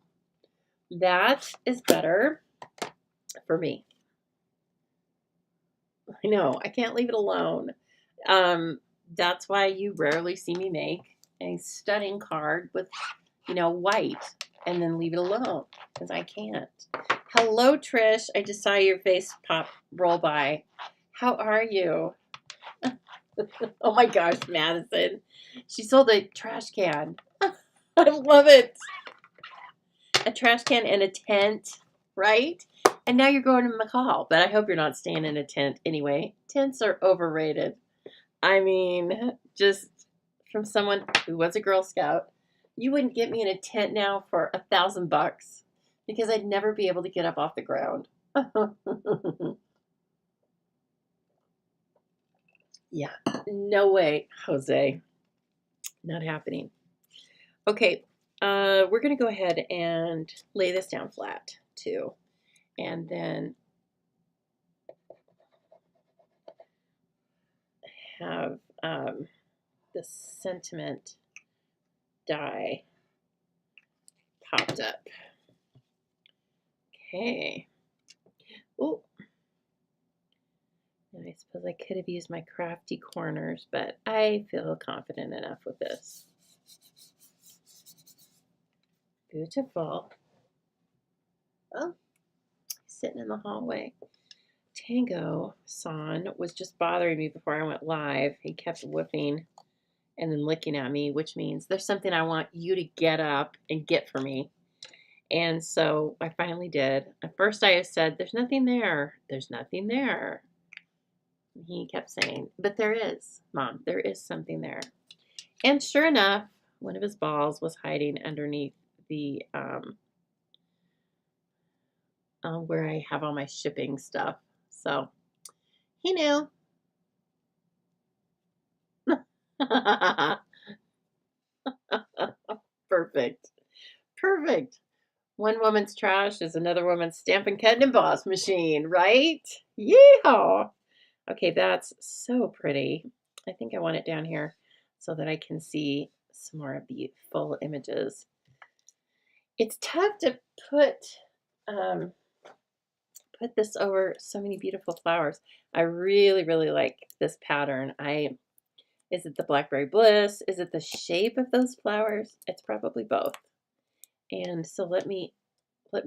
That is better for me. I know. I can't leave it alone. That's why you rarely see me make a stunning card with, white and then leave it alone because I can't. Hello, Trish. I just saw your face roll by. How are you? Oh my gosh, Madison. She sold a trash can. I love it. A trash can and a tent, right? And now you're going to McCall, but I hope you're not staying in a tent anyway. Tents are overrated. I mean, just from someone who was a Girl Scout, you wouldn't get me in a tent now for $1,000 because I'd never be able to get up off the ground. Yeah, no way, Jose. Not happening. Okay, we're going to go ahead and lay this down flat too. And then have the sentiment die popped up. Okay. Oh. And I suppose I could have used my crafty corners, but I feel confident enough with this. Beautiful. Oh, sitting in the hallway. Tango-san was just bothering me before I went live. He kept whipping and then looking at me, which means there's something I want you to get up and get for me. And so I finally did. At first I said, there's nothing there. There's nothing there. And he kept saying, but there is, Mom. There is something there. And sure enough, one of his balls was hiding underneath the where I have all my shipping stuff. So he knew. Perfect. Perfect. One woman's trash is another woman's stamp and cut and emboss machine, right? Yeehaw. Okay, that's so pretty. I think I want it down here so that I can see some more of the full images. It's tough to put this over so many beautiful flowers. I really, really like this pattern. Is it the Blackberry Bliss? Is it the shape of those flowers? It's probably both. And so let me put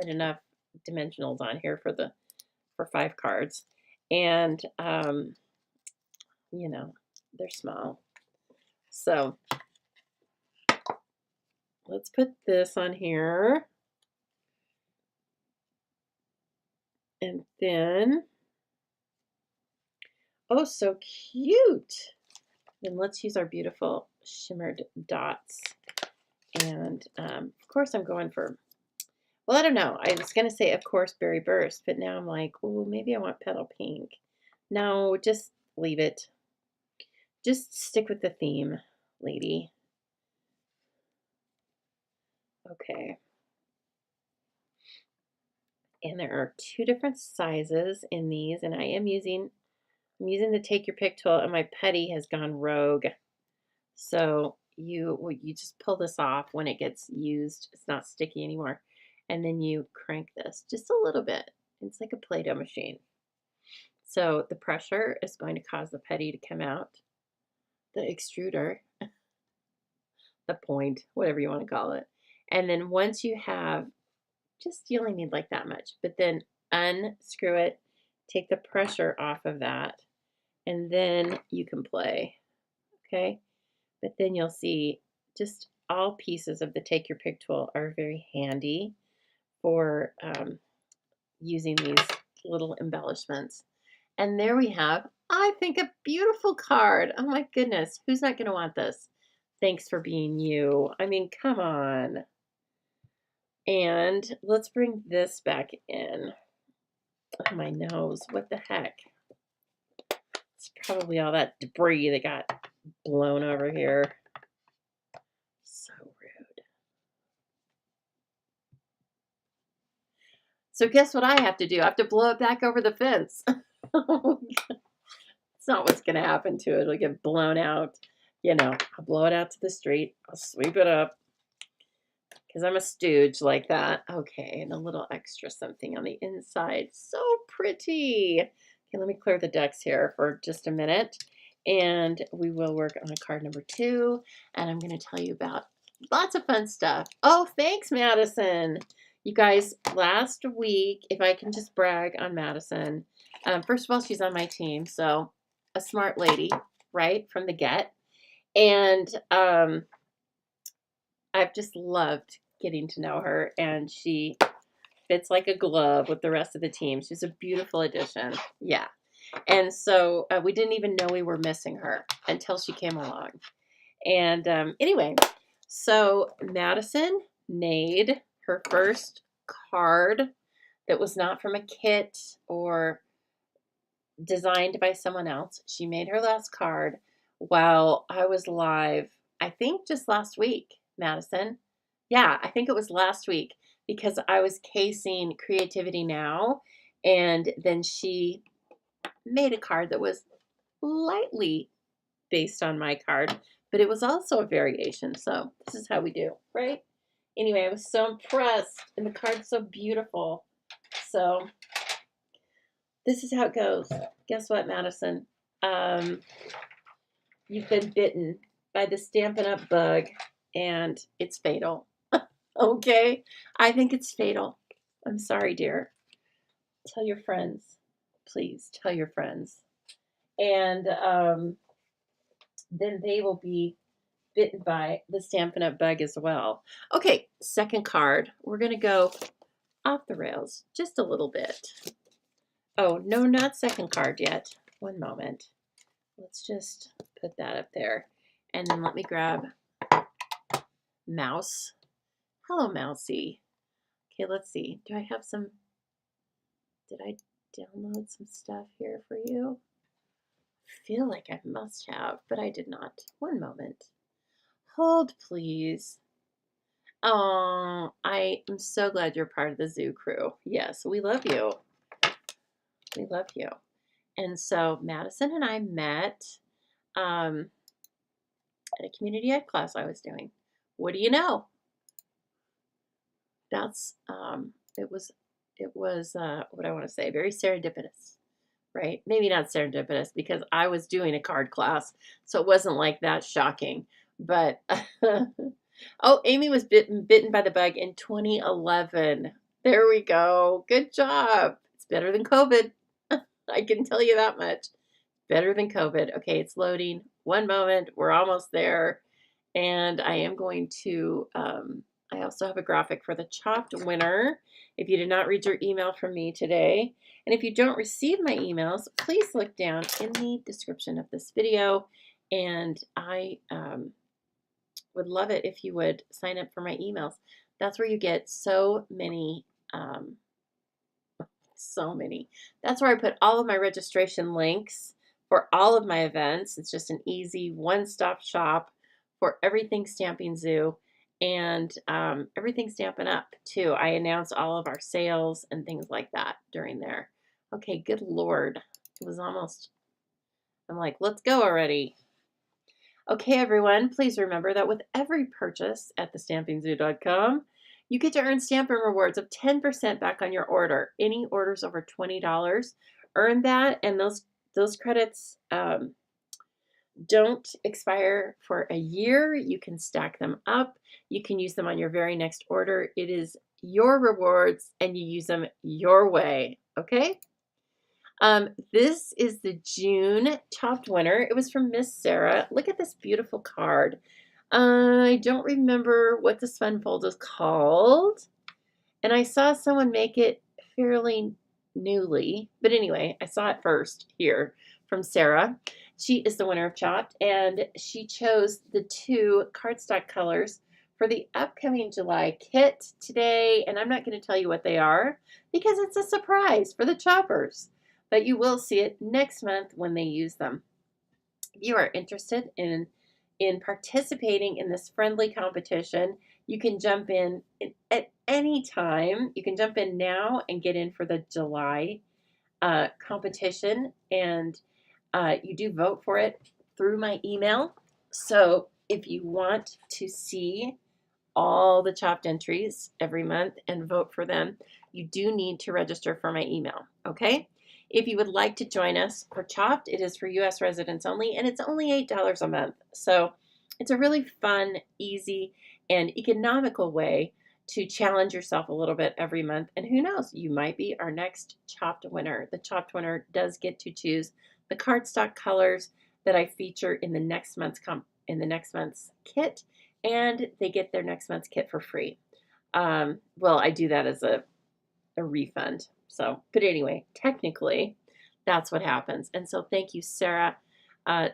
enough dimensionals on here for 5 cards. And they're small. So let's put this on here. And then, oh, so cute. Then let's use our beautiful shimmered dots. And of course I'm going for, well, I don't know. I was going to say, of course, Berry Burst, but now I'm like, oh, maybe I want Petal Pink. No, just leave it. Just stick with the theme, lady. Okay. And there are 2 different sizes in these, and I'm using the Take Your Pick tool, and my putty has gone rogue. So you just pull this off when it gets used. It's not sticky anymore. And then you crank this just a little bit. It's like a Play-Doh machine. So the pressure is going to cause the putty to come out. The extruder, the point, whatever you want to call it. And then once you have, you only need like that much, but then unscrew it, take the pressure off of that, and then you can play, okay? But then you'll see just all pieces of the Take Your Pick tool are very handy for using these little embellishments. And there we have, I think, a beautiful card. Oh my goodness, who's not going to want this? Thanks for being you. I mean, come on. And let's bring this back in. Oh, my nose. What the heck? It's probably all that debris that got blown over here. So guess what I have to do? I have to blow it back over the fence. It's not what's going to happen to it. It'll get blown out. You know, I'll blow it out to the street. I'll sweep it up because I'm a stooge like that. Okay, and a little extra something on the inside. So pretty. Okay, let me clear the decks here for just a minute. And we will work on card number 2. And I'm going to tell you about lots of fun stuff. Oh, thanks, Madison. You guys, last week, if I can just brag on Madison, first of all, she's on my team. So a smart lady, right, from the get. And I've just loved getting to know her, and she fits like a glove with the rest of the team. She's a beautiful addition. Yeah. And so we didn't even know we were missing her until she came along. And anyway, so Madison made her first card that was not from a kit or designed by someone else. She made her last card while I was live, I think just last week, Madison. Yeah, I think it was last week because I was casing Creativity Now, and then she made a card that was lightly based on my card, but it was also a variation. So this is how we do, right? Anyway, I was so impressed, and the card's so beautiful. So this is how it goes. Guess what, Madison? You've been bitten by the Stampin' Up bug, and it's fatal. Okay? I think it's fatal. I'm sorry, dear. Tell your friends. Please tell your friends. And then they will be bitten by the Stampin' Up bug as well. Okay, second card. We're going to go off the rails just a little bit. Oh, no, not second card yet. One moment. Let's just put that up there. And then let me grab Mouse. Hello, Mousy. Okay, let's see. Do I have some... Did I download some stuff here for you? I feel like I must have, but I did not. One moment. Hold, please. Oh, I am so glad you're part of the zoo crew. Yes, we love you. We love you. And so Madison and I met at a community ed class I was doing. What do you know? That's it was what I want to say, very serendipitous, right? Maybe not serendipitous because I was doing a card class, so it wasn't like that shocking. But oh, Amy was bitten by the bug in 2011. There we go. Good job. It's better than COVID. I can tell you that much. Better than COVID. Okay, it's loading. One moment. We're almost there. And I am going to, I also have a graphic for the chopped winner. If you did not read your email from me today, and if you don't receive my emails, please look down in the description of this video. And I would love it if you would sign up for my emails. That's where you get so many. That's where I put all of my registration links for all of my events. It's just an easy one-stop shop for everything Stamping Zoo and everything Stampin' Up too. I announce all of our sales and things like that during there. Okay, good Lord. It was almost, I'm like, let's go already. Okay, everyone, please remember that with every purchase at thestampingzoo.com, you get to earn Stampin' Rewards of 10% back on your order. Any orders over $20, earn that, and those credits don't expire for a year. You can stack them up. You can use them on your very next order. It is your rewards, and you use them your way, okay? This is the June chopped winner. It was from Miss Sarah. Look at this beautiful card. I don't remember what this fun fold is called. And I saw someone make it fairly newly. But anyway, I saw it first here from Sarah. She is the winner of Chopped, and she chose the 2 cardstock colors for the upcoming July kit today. And I'm not going to tell you what they are because it's a surprise for the choppers. But you will see it next month when they use them. If you are interested in participating in this friendly competition, You can jump in at any time. You can jump in now and get in for the July competition, and you do vote for it through my email. So if you want to see all the Chopped entries every month and vote for them, you do need to register for my email, okay? If you would like to join us for Chopped, it is for US residents only, and it's only $8 a month. So it's a really fun, easy, and economical way to challenge yourself a little bit every month. And who knows, you might be our next Chopped winner. The Chopped winner does get to choose the cardstock colors that I feature in the next month's kit, and they get their next month's kit for free. Well, I do that as a refund. So, but anyway, technically, that's what happens. And so, thank you, Sarah.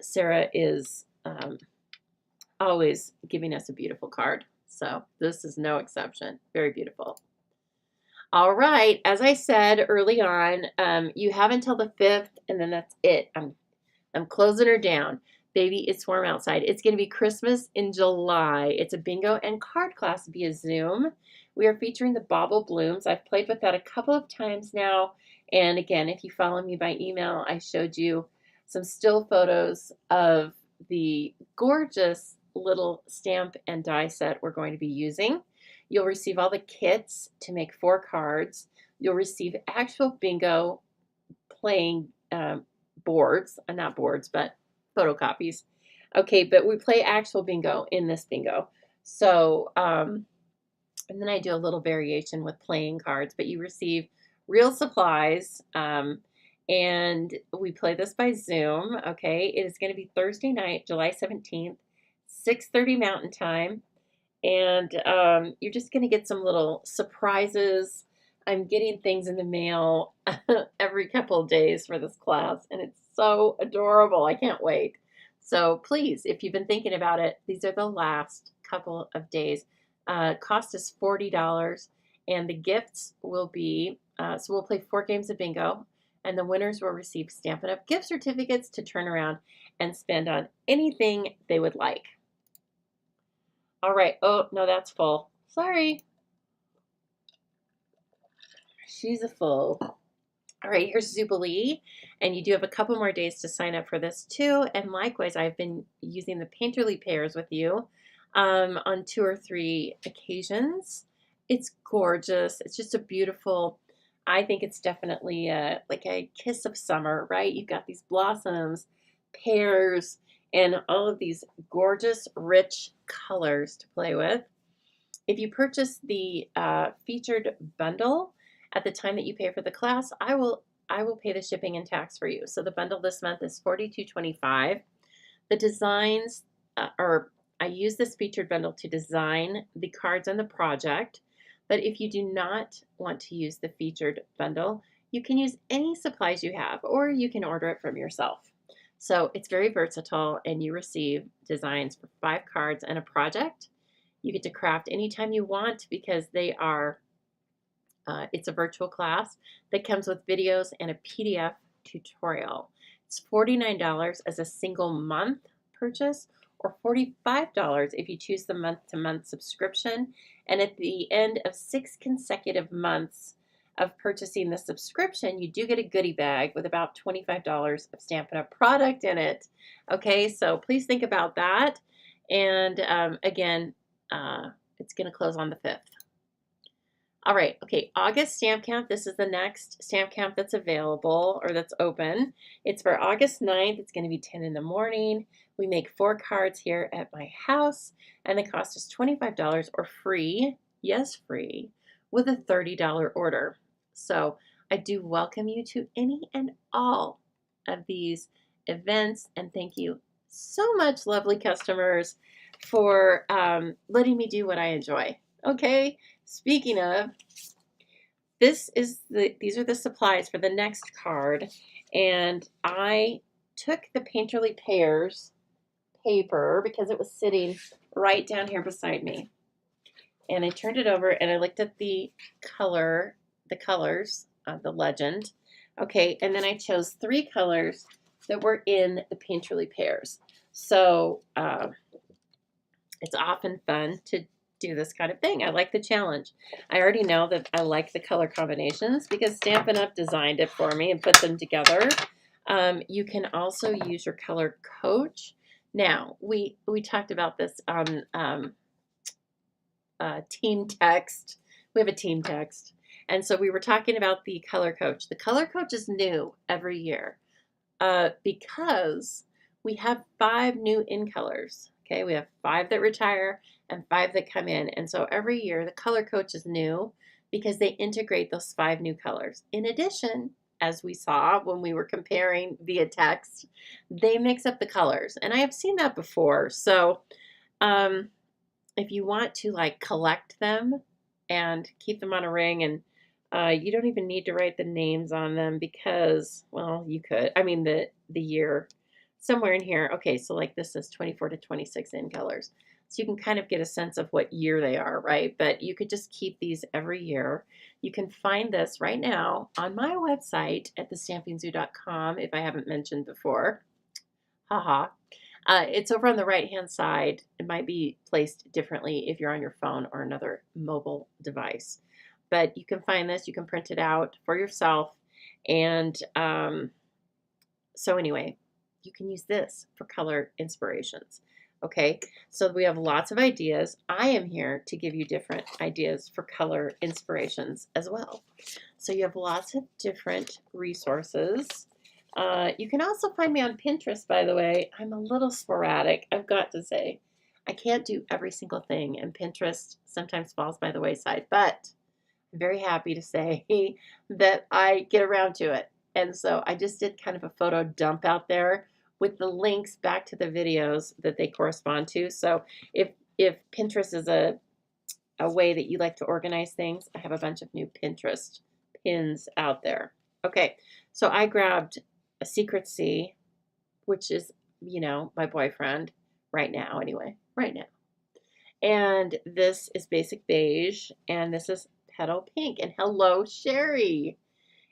Sarah is always giving us a beautiful card. So, this is no exception. Very beautiful. All right, as I said early on, you have until the 5th, and then that's it. I'm closing her down. Baby, it's warm outside. It's going to be Christmas in July. It's a bingo and card class via Zoom. We are featuring the Bauble Blooms. I've played with that a couple of times now. And again, if you follow me by email, I showed you some still photos of the gorgeous little stamp and die set we're going to be using. You'll receive all the kits to make 4 cards. You'll receive actual bingo playing boards, not boards, but photocopies. Okay, but we play actual bingo in this bingo. So, and then I do a little variation with playing cards, but you receive real supplies, and we play this by Zoom. Okay, it is going to be Thursday night, July 17th, 6:30 Mountain Time, and you're just going to get some little surprises. I'm getting things in the mail every couple of days for this class, and it's so adorable. I can't wait. So please, if you've been thinking about it, these are the last couple of days. Cost is $40, and the gifts will be, so we'll play 4 games of bingo, and the winners will receive Stampin' Up! Gift certificates to turn around and spend on anything they would like. All right. Oh, no, that's full. Sorry. She's a full. All right, here's Zubilee, and you do have a couple more days to sign up for this too. And likewise, I've been using the Painterly pairs with you on 2 or 3 occasions. It's gorgeous. It's just a beautiful, I think it's definitely like a kiss of summer, right? You've got these blossoms, pears, and all of these gorgeous, rich colors to play with. If you purchase the featured bundle at the time that you pay for the class, I will pay the shipping and tax for you. So the bundle this month is $42.25. The designs or I use this featured bundle to design the cards on the project. But if you do not want to use the featured bundle, you can use any supplies you have, or you can order it from yourself. So it's very versatile, and you receive designs for 5 cards and a project. You get to craft anytime you want because they are, it's a virtual class that comes with videos and a PDF tutorial. It's $49 as a single month purchase, or $45 if you choose the month-to-month subscription. And at the end of 6 consecutive months of purchasing the subscription, you do get a goodie bag with about $25 of Stampin' Up! Product in it. Okay, so please think about that. And again, it's going to close on the 5th. All right, okay, August Stamp Camp. This is the next Stamp Camp that's available or that's open. It's for August 9th. It's going to be 10 in the morning. We make 4 cards here at my house, and the cost is $25 or free, yes, free, with a $30 order. So I do welcome you to any and all of these events, and thank you so much, lovely customers, for letting me do what I enjoy. Okay, speaking of, these are the supplies for the next card, and I took the Painterly Pairs paper because it was sitting right down here beside me, and I turned it over and I looked at the colors of the legend. Okay, and then I chose 3 colors that were in the Painterly Pairs. So it's often fun to do this kind of thing. I like the challenge. I already know that I like the color combinations because Stampin' Up! Designed it for me and put them together. You can also use your color coach. Now, we talked about this on team text. We have a team text. And so we were talking about the color coach. The color coach is new every year because we have 5 new in colors. Okay, we have 5 that retire and 5 that come in. And so every year the color coach is new because they integrate those 5 new colors. In addition, as we saw when we were comparing via text, they mix up the colors. And I have seen that before. So if you want to like collect them and keep them on a ring, and you don't even need to write the names on them because, well, you could. I mean, the year somewhere in here. Okay, so like this is 24 to 26 in colors. So you can kind of get a sense of what year they are, right? But you could just keep these every year. You can find this right now on my website at thestampingzoo.com if I haven't mentioned before. Haha. It's over on the right-hand side. It might be placed differently if you're on your phone or another mobile device. But you can find this. You can print it out for yourself. And so anyway, you can use this for color inspirations. Okay, so we have lots of ideas. I am here to give you different ideas for color inspirations as well. So you have lots of different resources. You can also find me on Pinterest, by the way. I'm a little sporadic, I've got to say. I can't do every single thing, and Pinterest sometimes falls by the wayside, but I'm very happy to say that I get around to it. And so I just did kind of a photo dump out there with the links back to the videos that they correspond to. So if Pinterest is a way that you like to organize things, I have a bunch of new Pinterest pins out there. Okay, so I grabbed a Secret C, which is, you know, my boyfriend right now anyway, right now. And this is Basic Beige, and this is Petal Pink. And hello, Sherry.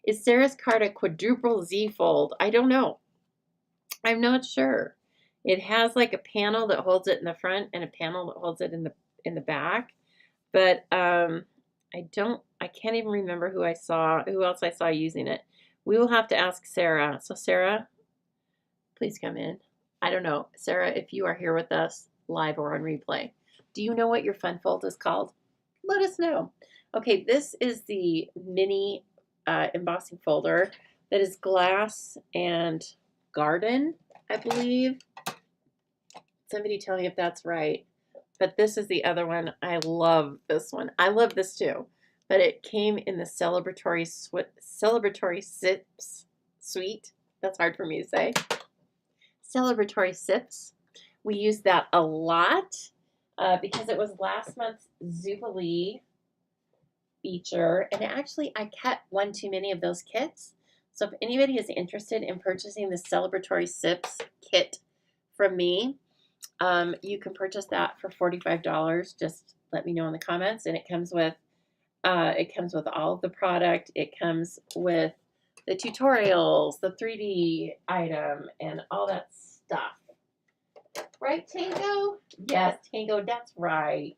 Is Sarah's card a quadruple Z fold? I don't know. I'm not sure. It has like a panel that holds it in the front and a panel that holds it in the back. But I can't even remember who else I saw using it. We will have to ask Sarah. So Sarah, please come in. I don't know. Sarah, if you are here with us live or on replay, do you know what your fun fold is called? Let us know. Okay, this is the mini embossing folder that is glass and garden, I believe. Somebody tell me if that's right. But this is the other one. I love this one. I love this too. But it came in the celebratory sips suite. That's hard for me to say. Celebratory sips. We used that a lot because it was last month's Jubilee feature. And actually, I kept one too many of those kits. So if anybody is interested in purchasing the Celebratory Sips kit from me, you can purchase that for $45. Just let me know in the comments. And it comes with all of the product. It comes with the tutorials, the 3D item, and all that stuff. Right, Tango? Yes, Tango, that's right.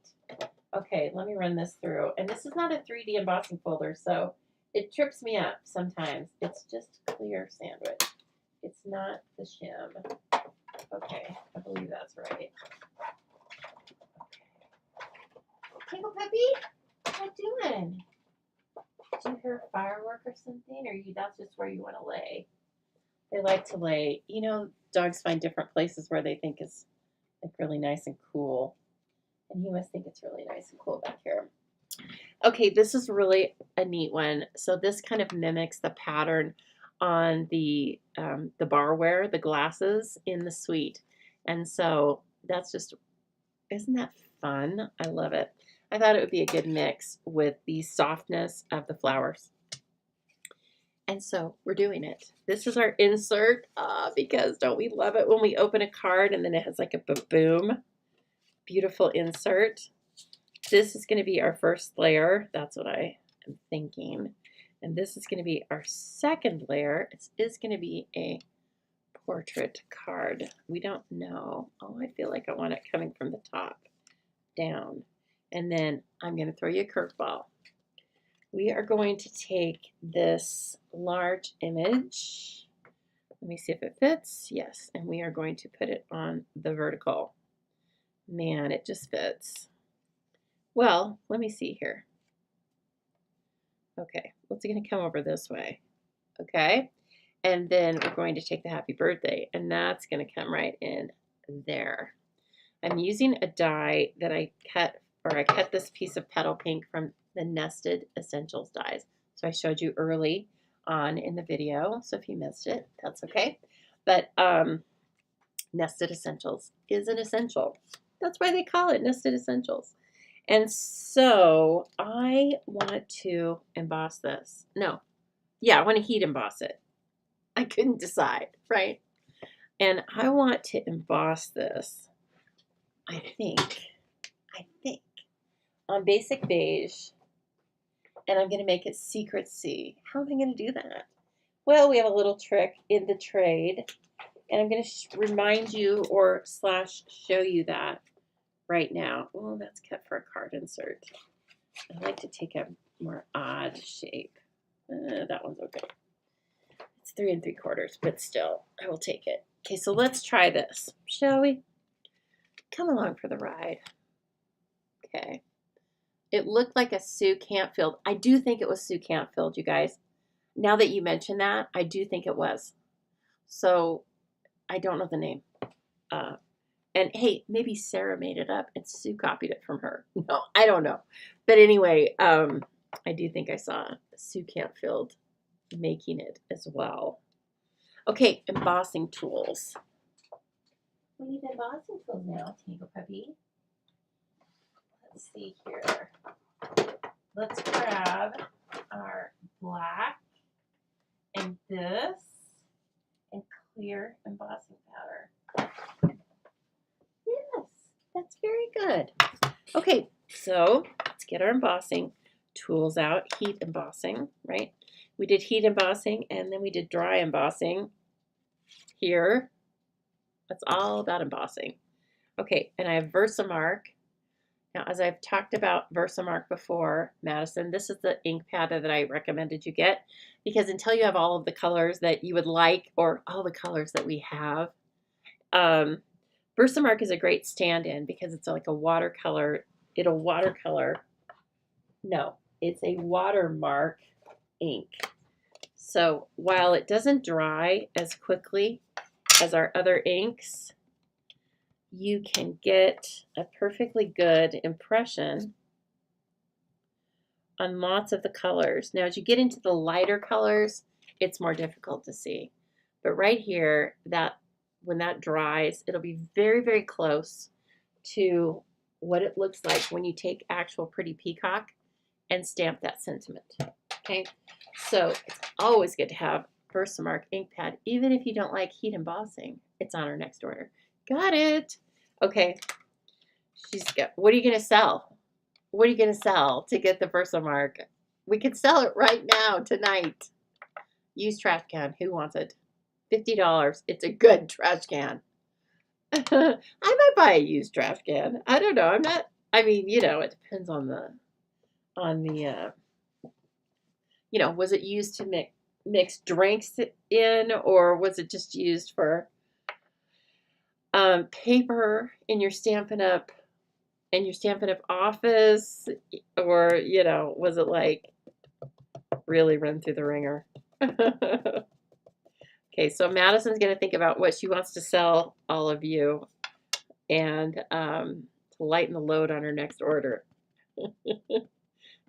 Okay, let me run this through. And this is not a 3D embossing folder, so it trips me up sometimes. It's just clear sandwich. It's not the shim. Okay, I believe that's right. Tango Puppy, what you doing? Did you hear a firework or something? Or that's just where you want to lay? They like to lay, you know, dogs find different places where they think is like really nice and cool. And he must think it's really nice and cool back here. Okay, this is really a neat one. So this kind of mimics the pattern on the barware, the glasses in the suite. And so that's just, isn't that fun? I love it. I thought it would be a good mix with the softness of the flowers. And so we're doing it. This is our insert because don't we love it when we open a card and then it has like a boom. Beautiful insert. This is going to be our first layer. That's what I am thinking. And this is going to be our second layer. It is going to be a portrait card. We don't know. Oh, I feel like I want it coming from the top down. And then I'm going to throw you a curveball. We are going to take this large image. Let me see if it fits. Yes, and we are going to put it on the vertical. Man, it just fits. Well, let me see here. Okay, what's it going to come over this way? Okay, and then we're going to take the happy birthday, and that's going to come right in there. I'm using a die that I cut this piece of petal pink from the Nested Essentials dies. So I showed you early on in the video. So if you missed it, that's okay. But Nested Essentials is an essential. That's why they call it Nested Essentials. And so I want to emboss this. No, yeah, I want to heat emboss it. I couldn't decide, right? And I want to emboss this, I think, on basic beige, and I'm going to make it secret C. How am I going to do that? Well, we have a little trick in the trade, and I'm going to remind you or slash show you that right now. Oh, that's cut for a card insert. I like to take a more odd shape. That one's okay. It's 3 3/4, but still, I will take it. Okay, so let's try this, shall we? Come along for the ride. Okay. It looked like a Sue Cantfield. I do think it was Sue Cantfield, you guys. Now that you mention that, I do think it was. So I don't know the name. And hey, maybe Sarah made it up and Sue copied it from her. No, I don't know. But anyway, I do think I saw Sue Cantfield making it as well. Okay, embossing tools. We need embossing tools now, Tango Puppy. Let's see here. Let's grab our black and this and clear embossing powder. Yes, that's very good. Okay, so let's get our embossing tools out. Heat embossing, right? We did heat embossing and then we did dry embossing here. That's all about embossing. Okay, and I have Versamark. Now, as I've talked about Versamark before, Madison, this is the ink pad that I recommended you get, because until you have all of the colors that you would like, or all the colors that we have, Versamark is a great stand-in because it's like a watercolor. It'll watercolor. No, it's a watermark ink. So while it doesn't dry as quickly as our other inks, you can get a perfectly good impression on lots of the colors. Now, as you get into the lighter colors, it's more difficult to see. But right here, when that dries, it'll be very, very close to what it looks like when you take actual Pretty Peacock and stamp that sentiment. Okay, so it's always good to have Versamark ink pad, even if you don't like heat embossing. It's on our next order. Got it. Okay. What are you going to sell? What are you going to sell to get the Versamark? We could sell it right now, tonight. Used trash can. Who wants it? $50. It's a good trash can. I might buy a used trash can. I don't know. It depends on the, was it used to mix drinks in, or was it just used for paper in your Stampin' Up! In your Stampin' Up! Office, or, was it like really run through the ringer? Okay, so Madison's going to think about what she wants to sell all of you and to lighten the load on her next order.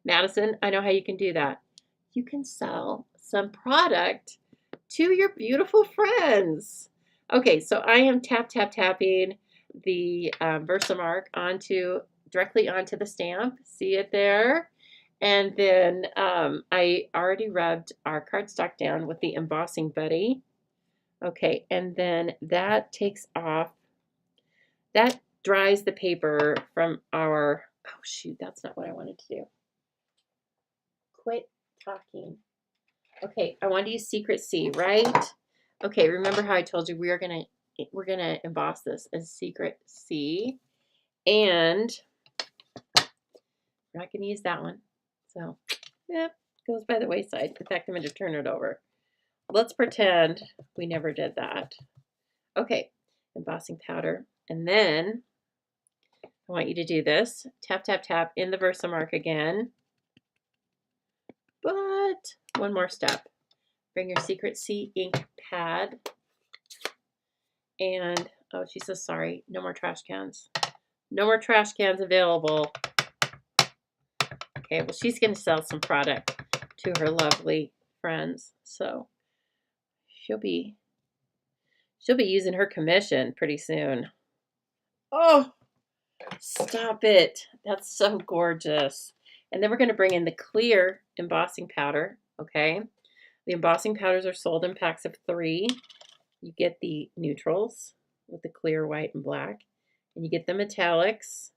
Madison, I know how you can do that. You can sell some product to your beautiful friends. Okay, so I am tapping the Versamark directly onto the stamp. See it there? And then I already rubbed our cardstock down with the embossing buddy. Okay, and then that takes off. That dries the paper from our, oh shoot, that's not what I wanted to do. Quit talking. Okay, I want to use Secret C, right? Okay, remember how I told you we're gonna emboss this as Secret C, and We're not going to use that one. So, yep, goes by the wayside. In fact, I'm going to turn it over. Let's pretend we never did that. Okay, embossing powder. And then I want you to do this. Tap, tap, tap in the Versamark again. But one more step. Bring your Secret C ink pad. And, oh, she says sorry. No more trash cans. No more trash cans available. Okay, well, she's going to sell some product to her lovely friends. So she'll be using her commission pretty soon. Oh, stop it. That's so gorgeous. And then we're going to bring in the clear embossing powder, okay? The embossing powders are sold in packs of 3. You get the neutrals with the clear, white, and black. And you get the metallics,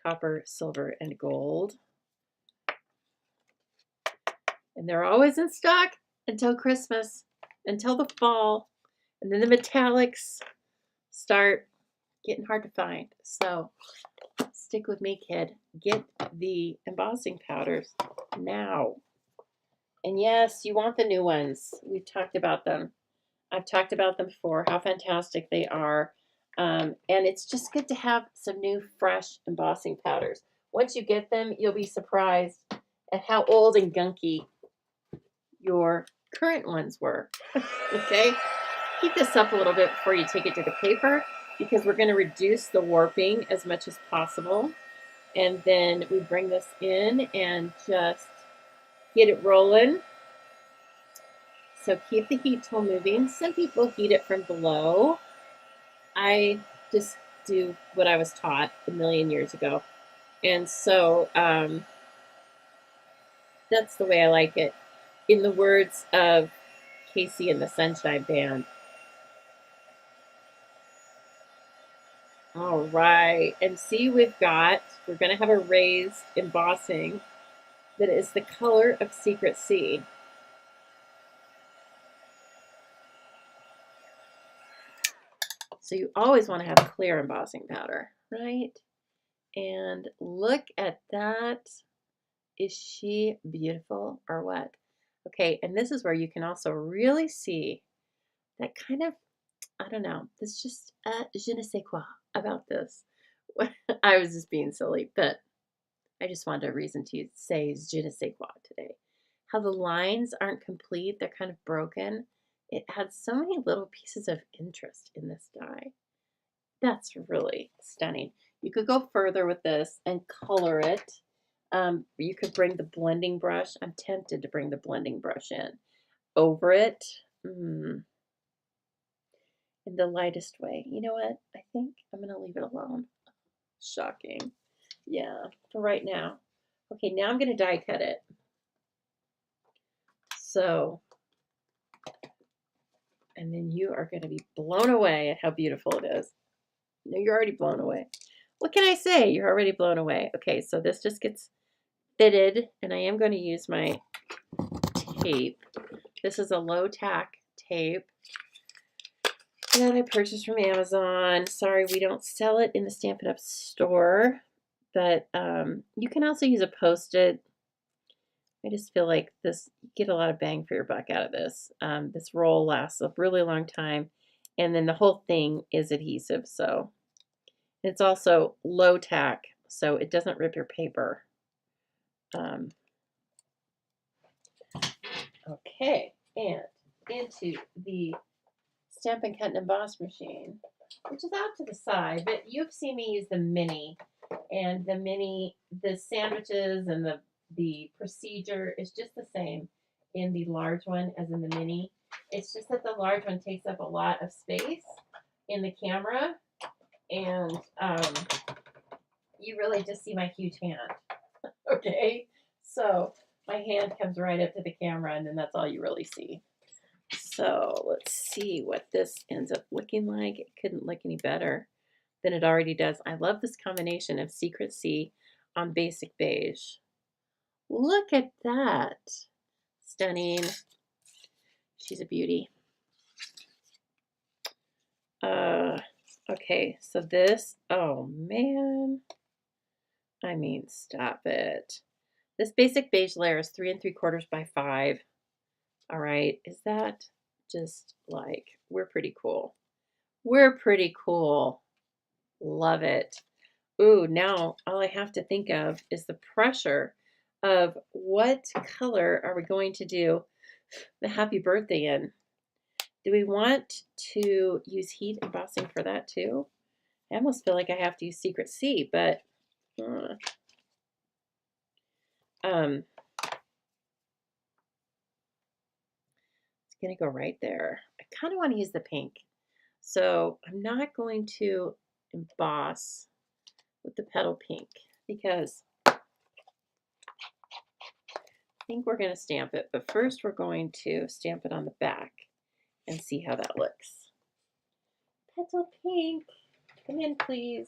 copper, silver, and gold. And they're always in stock until Christmas, until the fall. And then the metallics start getting hard to find. So stick with me, kid. Get the embossing powders now. And yes, you want the new ones. We've talked about them. I've talked about them before, how fantastic they are. And it's just good to have some new, fresh embossing powders. Once you get them, you'll be surprised at how old and gunky your current ones were. Okay? Heat this up a little bit before you take it to the paper because we're going to reduce the warping as much as possible. And then we bring this in and just get it rolling. So keep the heat tool moving. Some people heat it from below. I just do what I was taught a million years ago. And so that's the way I like it. In the words of Casey and the Sunshine Band. All right. And see, we're going to have a raised embossing that is the color of Secret C. So you always want to have clear embossing powder, right? And look at that. Is she beautiful or what? Okay, and this is where you can also really see that kind of, I don't know, there's just je ne sais quoi about this. I was just being silly, but I just wanted a reason to say je ne sais quoi today. How the lines aren't complete, they're kind of broken. It had so many little pieces of interest in this die. That's really stunning. You could go further with this and color it. You could bring the blending brush. I'm tempted to bring the blending brush in over it in the lightest way. You know what? I think I'm going to leave it alone. Shocking. Yeah, for right now. Okay, now I'm going to die cut it. So, and then you are going to be blown away at how beautiful it is. No, you're already blown away. What can I say? You're already blown away. Okay, so this just gets fitted, and I am going to use my tape. This is a low tack tape that I purchased from Amazon. Sorry, we don't sell it in the Stampin' Up! Store, but you can also use a Post-it. I just feel like this, you get a lot of bang for your buck out of this. This roll lasts a really long time, and then the whole thing is adhesive, so it's also low tack, so it doesn't rip your paper. Okay, and into the Stampin' Cut and Emboss machine, which is out to the side, but you've seen me use the mini, and the sandwiches and the procedure is just the same in the large one as in the mini. It's just that the large one takes up a lot of space in the camera, and you really just see my huge hand. Okay, so my hand comes right up to the camera, and then that's all you really see. So let's see what this ends up looking like. It couldn't look any better than it already does. I love this combination of Secret C on basic beige. Look at that. Stunning. She's a beauty. Okay, so this, oh man. I mean, stop it. This basic beige layer is 3 3/4 by 5. All right, is that just like, we're pretty cool. We're pretty cool. Love it. Ooh, now all I have to think of is the pressure of what color are we going to do the happy birthday in? Do we want to use heat embossing for that too? I almost feel like I have to use Secret C, but it's gonna go right there. I kind of want to use the pink. So I'm not going to emboss with the petal pink because I think we're going to stamp it, but first we're going to stamp it on the back and see how that looks. Petal pink, come in please.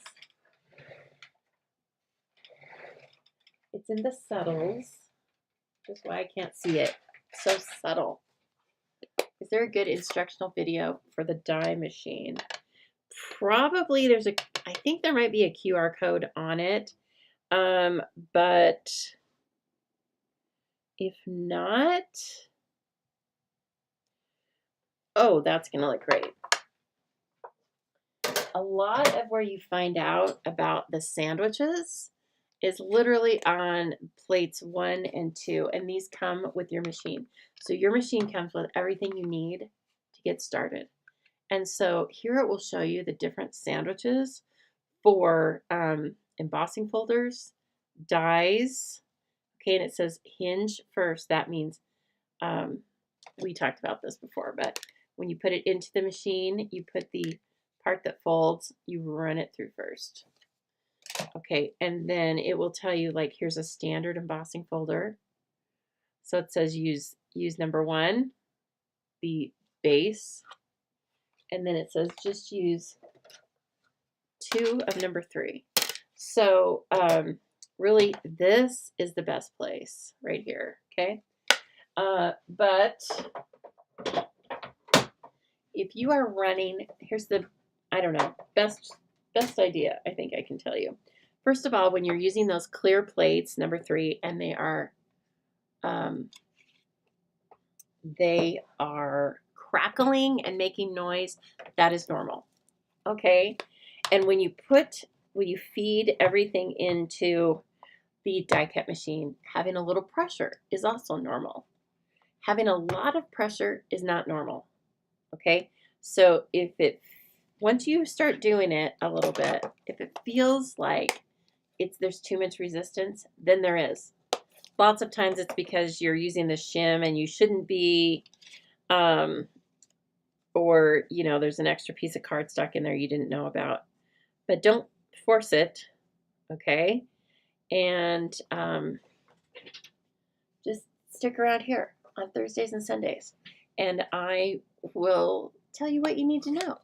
It's in the subtles. That's why I can't see it. So subtle. Is there a good instructional video for the die machine? Probably there's I think there might be a QR code on it. But if not, oh, that's going to look great. A lot of where you find out about the sandwiches is literally on plates 1 and 2, and these come with your machine. So your machine comes with everything you need to get started. And so here it will show you the different sandwiches for embossing folders, dies. Okay, and it says hinge first. That means we talked about this before, but when you put it into the machine, you put the part that folds, you run it through first. Okay, and then it will tell you, like, here's a standard embossing folder. So it says use number 1, the base, and then it says just use 2 of number 3. So really, this is the best place right here, okay? But if you are running, here's the, I don't know, best idea I think I can tell you. First of all, when you're using those clear plates, number 3, and they are crackling and making noise, that is normal, okay? And when you feed everything into the die cut machine, having a little pressure is also normal. Having a lot of pressure is not normal, okay? So once you start doing it a little bit, if it feels like there's too much resistance, then there is. Lots of times it's because you're using the shim and you shouldn't be, or, you know, there's an extra piece of cardstock in there you didn't know about. But don't force it, okay? And just stick around here on Thursdays and Sundays, and I will tell you what you need to know.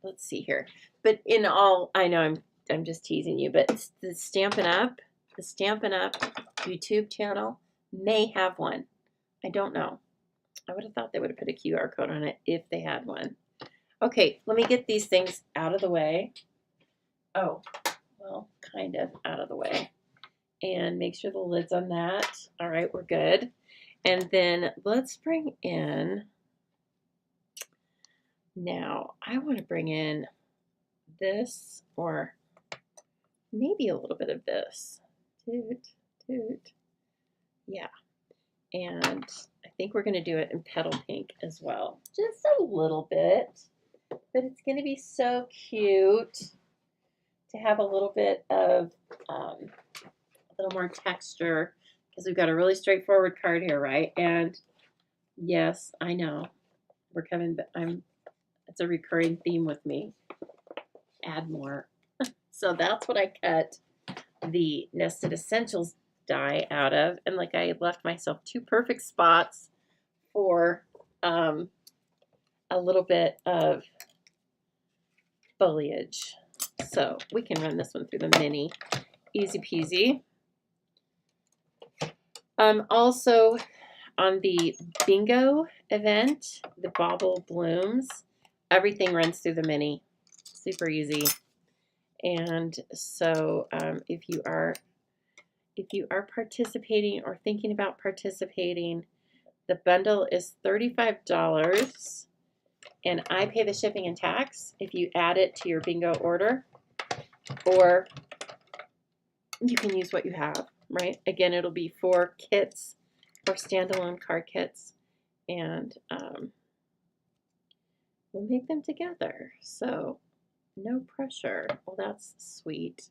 Let's see here. But in all, I know I'm just teasing you, but the Stampin' Up YouTube channel may have one. I don't know. I would have thought they would have put a QR code on it if they had one. Okay, let me get these things out of the way. Oh, well, kind of out of the way. And make sure the lid's on that. All right, we're good. And then let's bring in, now I want to bring in this, or maybe a little bit of this. Toot, toot. Yeah. And I think we're going to do it in petal pink as well. Just a little bit. But it's going to be so cute to have a little bit of a little more texture, because we've got a really straightforward card here, right? And yes, I know we're coming, but it's a recurring theme with me. Add more. So that's what I cut the Nested Essentials die out of, and like I left myself 2 perfect spots for a little bit of foliage. So we can run this one through the mini. Easy peasy. Also on the bingo event, the Bauble Blooms, everything runs through the mini. So super easy. And so if you are participating or thinking about participating, the bundle is $35, and I pay the shipping and tax if you add it to your bingo order, or you can use what you have, right? Again, it'll be 4 kits, 4 standalone card kits, and we'll make them together. So no pressure. Well, that's sweet.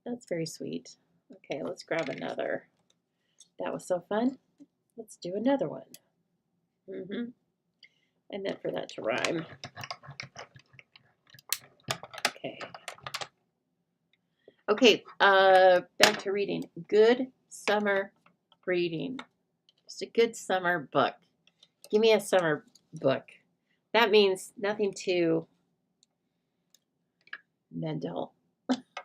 That's very sweet. Okay, let's grab another. That was so fun. Let's do another one. I meant for that to rhyme. Okay. Okay, back to reading. Good summer reading. Just a good summer book. Give me a summer book. That means nothing too mental.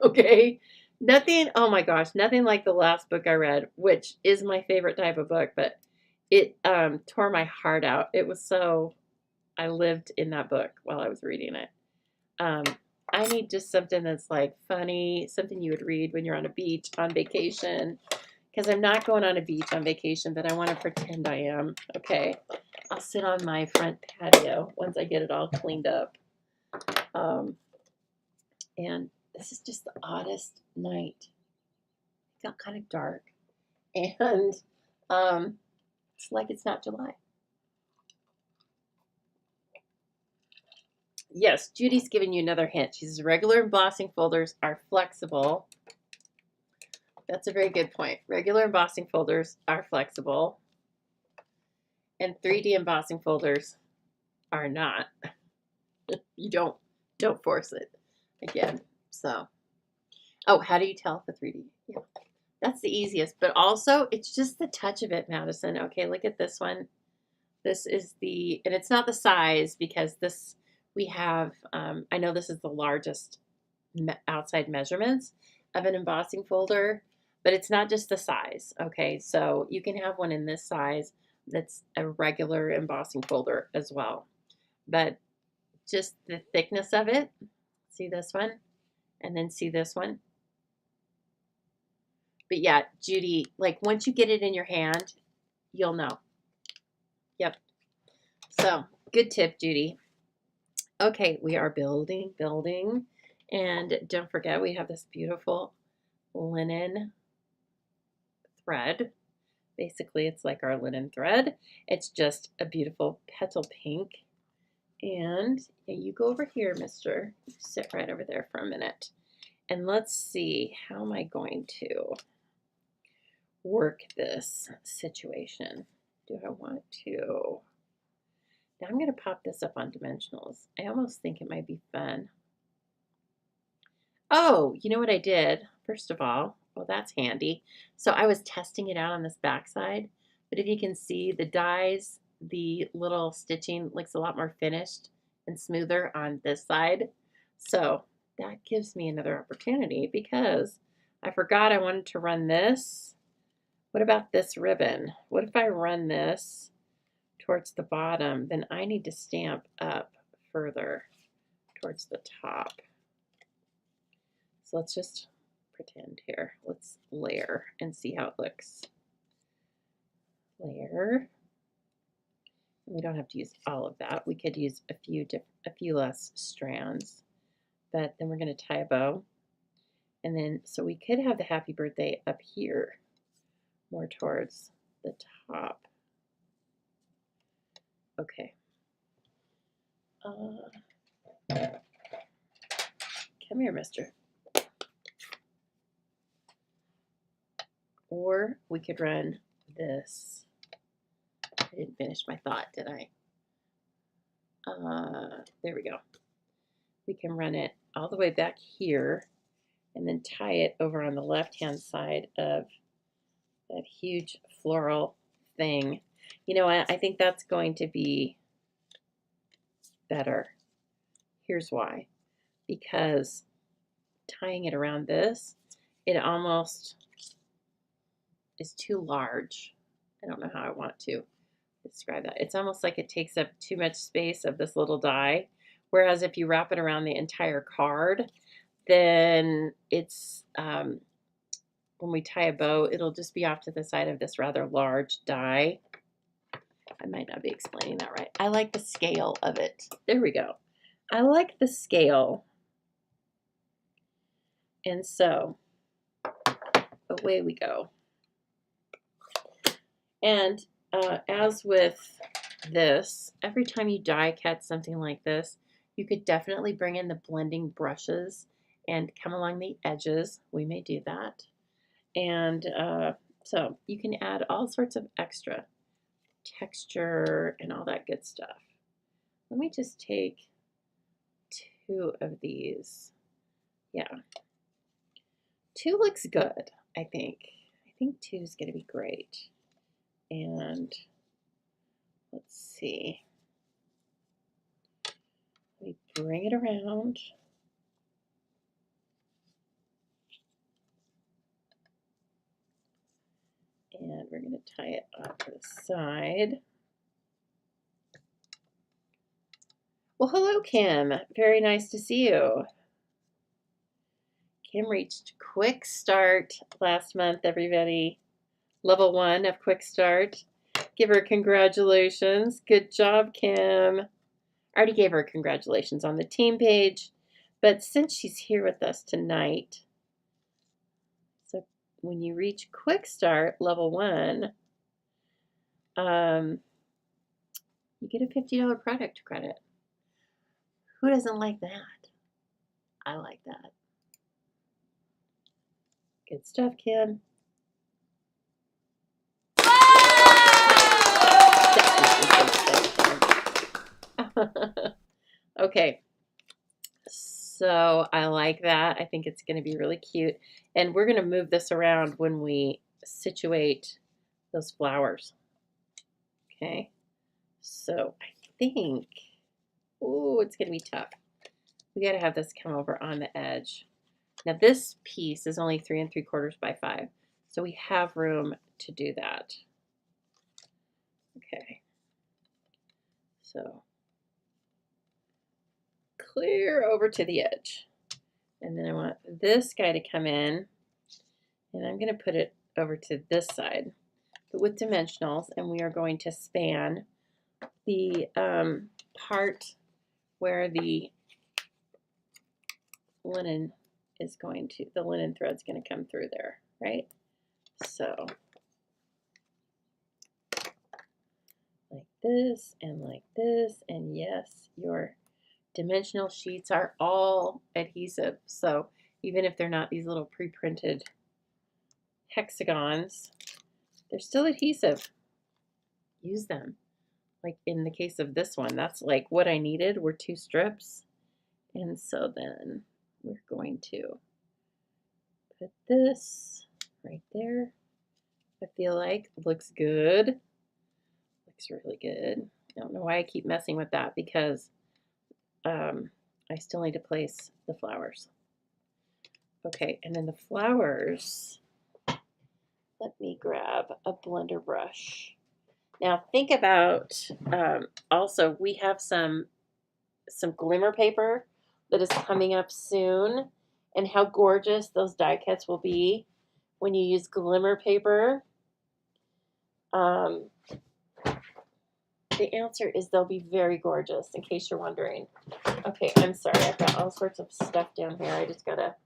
Okay? Nothing, oh my gosh, nothing like the last book I read, which is my favorite type of book, but it tore my heart out. It was so, I lived in that book while I was reading it. I need just something that's like funny, something you would read when you're on a beach on vacation, because I'm not going on a beach on vacation, but I want to pretend I am. Okay, I'll sit on my front patio once I get it all cleaned up. And this is just the oddest night. It got kind of dark, and it's like it's not July. Yes, Judy's giving you another hint. She says regular embossing folders are flexible. That's a very good point. Regular embossing folders are flexible, and 3D embossing folders are not. You don't force it again. So, oh, how do you tell if a 3D? Yeah, that's the easiest, but also it's just the touch of it, Madison. Okay, look at this one. This is the, and it's not the size because this we have, I know this is the largest outside measurements of an embossing folder, but it's not just the size. Okay, so you can have one in this size that's a regular embossing folder as well, but just the thickness of it. See this one, and then see this one. But yeah, Judy, like once you get it in your hand, you'll know. Yep. So good tip, Judy. Okay, we are building. And don't forget, we have this beautiful linen thread. Basically, it's like our linen thread. It's just a beautiful petal pink. And you go over here, mister. Sit right over there for a minute. And let's see, how am I going to work this situation? Do I want to? Now I'm going to pop this up on dimensionals. I almost think it might be fun. Oh, you know what I did? First of all, well, that's handy. So I was testing it out on this back side, but if you can see the dies, the little stitching looks a lot more finished and smoother on this side. So that gives me another opportunity because I forgot I wanted to run this. What about this ribbon? What if I run this towards the bottom? Then I need to stamp up further towards the top. So let's just pretend here. Let's layer and see how it looks. Layer. We don't have to use all of that. We could use a few less strands, but then we're going to tie a bow. And then, so we could have the happy birthday up here, more towards the top. Okay. Come here, mister. Or we could run this. I didn't finish my thought, did I? There we go. We can run it all the way back here and then tie it over on the left-hand side of that huge floral thing. You know what? I think that's going to be better. Here's why. Because tying it around this, it almost is too large. I don't know how I want to describe that. It's almost like it takes up too much space of this little die, Whereas if you wrap it around the entire card, then it's, when we tie a bow, it'll just be off to the side of this rather large die. I might not be explaining that right. I like the scale of it. There we go. I like the scale. And so away we go. And as with this, every time you die cut something like this, you could definitely bring in the blending brushes and come along the edges. We may do that. And so you can add all sorts of extra texture and all that good stuff. Let me just take 2 of these. Yeah. 2 looks good, I think. I think 2 is going to be great. And let's see. Let me bring it around. And we're going to tie it off to the side. Well, hello, Kim. Very nice to see you. Kim reached Quick Start last month, everybody. Level 1 of Quick Start. Give her congratulations. Good job, Kim. I already gave her congratulations on the team page, but since she's here with us tonight, so when you reach Quick Start Level 1, you get a $50 product credit. Who doesn't like that? I like that. Good stuff, Kim. Okay, so I like that. I think it's going to be really cute. And we're going to move this around when we situate those flowers. Okay, so I think, oh, it's going to be tough. We got to have this come over on the edge. Now this piece is only 3 3/4 by 5, so we have room to do that. Okay, so clear over to the edge. And then I want this guy to come in, and I'm going to put it over to this side, but with dimensionals, and we are going to span the part where the linen is going to, the linen thread's going to come through there, right? So like this, and yes, your dimensional sheets are all adhesive. So even if they're not these little pre-printed hexagons, they're still adhesive. Use them. Like in the case of this one, that's like what I needed were 2 strips. And so then we're going to put this right there. I feel like looks good. Looks really good. I don't know why I keep messing with that because I still need to place the flowers. Okay, and then the flowers, let me grab a blender brush. Now think about, also we have some glimmer paper that is coming up soon, and how gorgeous those die cuts will be when you use glimmer paper. The answer is they'll be very gorgeous, in case you're wondering. Okay, I'm sorry, I've got all sorts of stuff down here. I just gotta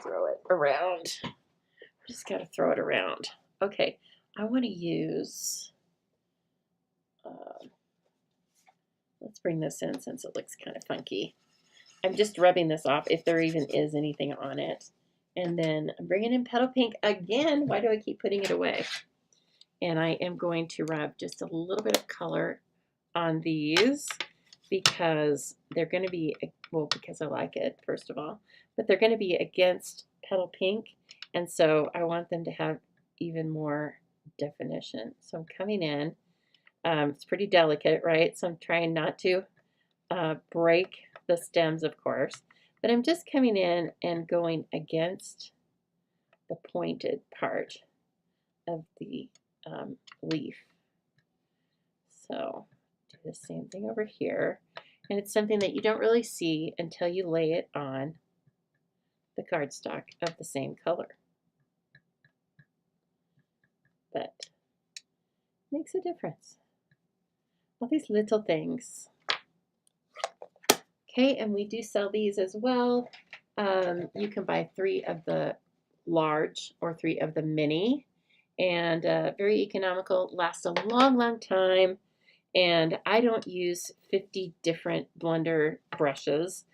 throw it around. Just gotta throw it around. Okay, I want to use, let's bring this in since it looks kind of funky. I'm just rubbing this off if there even is anything on it. And then I'm bringing in Petal Pink again. Why do I keep putting it away? And I am going to rub just a little bit of color on these because they're going to be, well, because I like it, first of all, but they're going to be against Petal Pink. And so I want them to have even more definition. So I'm coming in. It's pretty delicate, right? So I'm trying not to break the stems, of course, but I'm just coming in and going against the pointed part of the leaf. So do the same thing over here. And it's something that you don't really see until you lay it on the cardstock of the same color. But it makes a difference. All these little things. Okay, and we do sell these as well. You can buy 3 of the large or 3 of the mini, and very economical, lasts a long, long time. And I don't use 50 different blender brushes.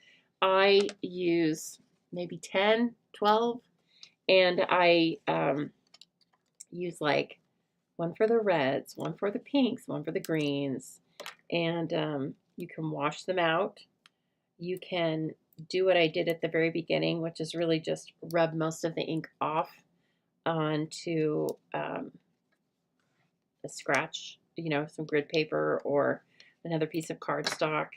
I use maybe 10, 12, and I use like one for the reds, one for the pinks, one for the greens, and you can wash them out. You can do what I did at the very beginning, which is really just rub most of the ink off onto a scratch, some grid paper or another piece of cardstock.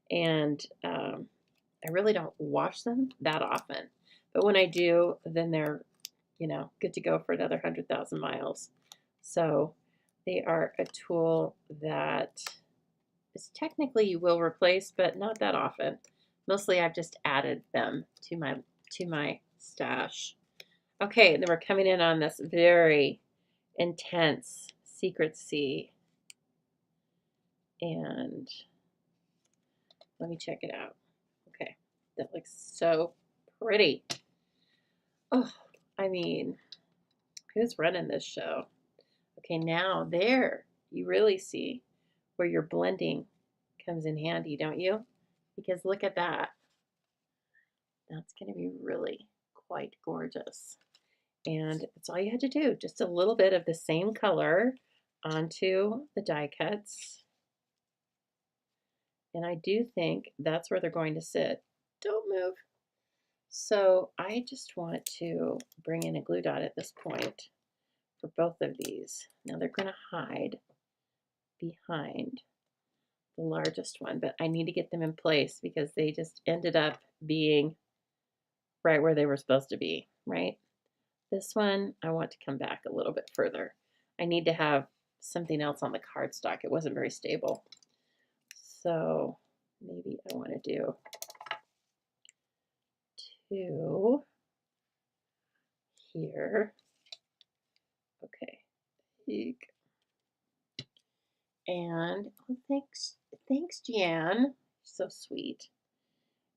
And I really don't wash them that often. But when I do, then they're, good to go for another 100,000 miles. So they are a tool that is technically you will replace, but not that often. Mostly I've just added them to my stash. Okay, then we're coming in on this very intense Secret Sea. And let me check it out. Okay, that looks so pretty. Oh, I mean, who's running this show? Okay, now there you really see where your blending comes in handy, don't you? Because look at that. That's going to be really quite gorgeous. And that's all you had to do. Just a little bit of the same color onto the die cuts. And I do think that's where they're going to sit. Don't move. So I just want to bring in a glue dot at this point for both of these. Now they're going to hide behind the largest one, but I need to get them in place because they just ended up being right where they were supposed to be, right? This one, I want to come back a little bit further. I need to have something else on the cardstock. It wasn't very stable. So maybe I want to do 2 here. Okay. And oh, thanks, Jan. So sweet.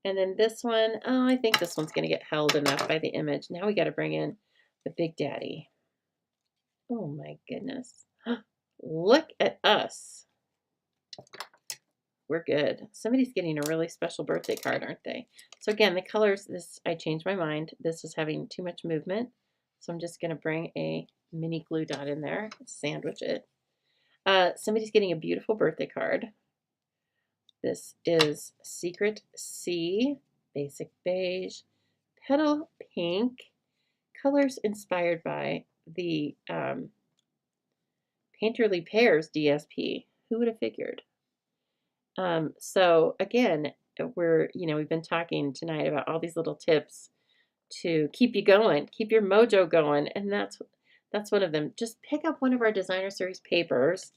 And then this one, oh, I think this one's going to get held enough by the image. Now we got to bring in the Big Daddy. Oh my goodness. Look at us. We're good. Somebody's getting a really special birthday card, aren't they? So again, the colors, I changed my mind. This is having too much movement. So I'm just going to bring a mini glue dot in there, sandwich it. Somebody's getting a beautiful birthday card. This is Secret Sea, basic beige, petal pink, colors inspired by the Painterly Pears DSP. Who would have figured? So again, we've been talking tonight about all these little tips to keep you going, keep your mojo going, and that's one of them. Just pick up one of our designer series papers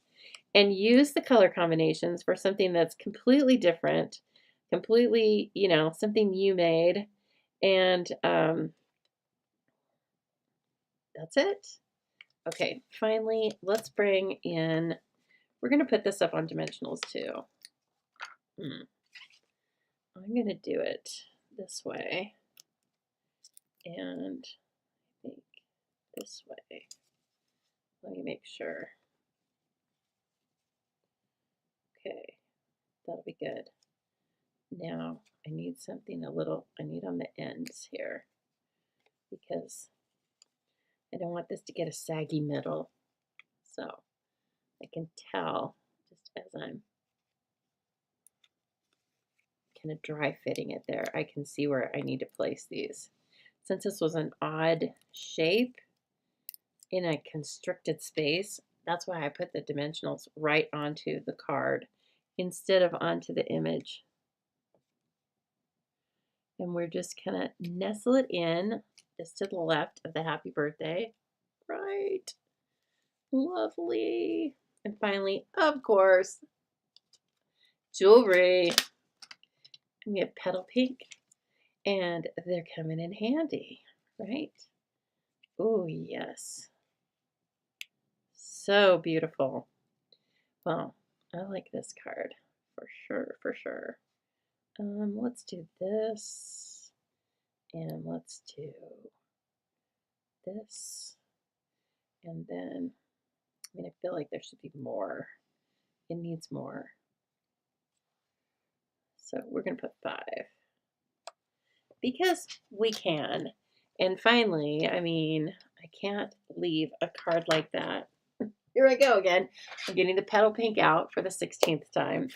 and use the color combinations for something that's completely different, completely, something you made, and that's it. Okay, finally, let's bring in, we're going to put this up on dimensionals too. I'm going to do it this way, and I think this way. Let me make sure. Okay, that'll be good. Now I need something I need on the ends here because I don't want this to get a saggy middle. So I can tell just as I'm kind of dry fitting it there, I can see where I need to place these. Since this was an odd shape in a constricted space, that's why I put the dimensionals right onto the card instead of onto the image. And we're just gonna nestle it in just to the left of the happy birthday. Right. Lovely. And finally, of course, jewelry. And we have petal pink, and they're coming in handy, right? Oh, yes. So beautiful. Well, I like this card for sure, for sure. Let's do this, and let's do this, and then, I mean, I feel like there should be more. It needs more. So we're going to put 5 because we can. And finally, I mean, I can't leave a card like that. Here I go again. I'm getting the petal pink out for the 16th time.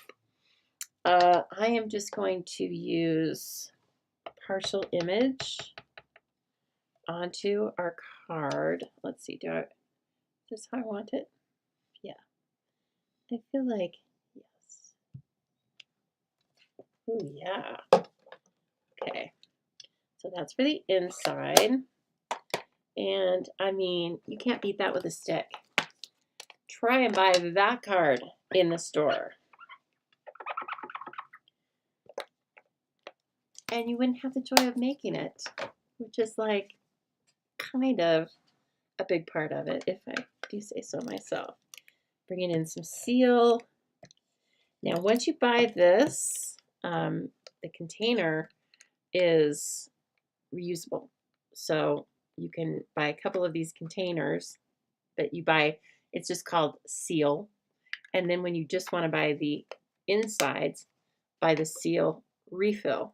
I am just going to use partial image onto our card. Let's see, is this how I want it? Yeah. I feel like, yes. Oh, yeah. Okay. So that's for the inside. And I mean, you can't beat that with a stick. Try and buy that card in the store. And you wouldn't have the joy of making it, which is like kind of a big part of it, if I do say so myself. Bringing in some seal. Now, once you buy this, the container is reusable. So you can buy a couple of these containers, but you buy, it's just called seal. And then when you just want to buy the insides, buy the seal refill.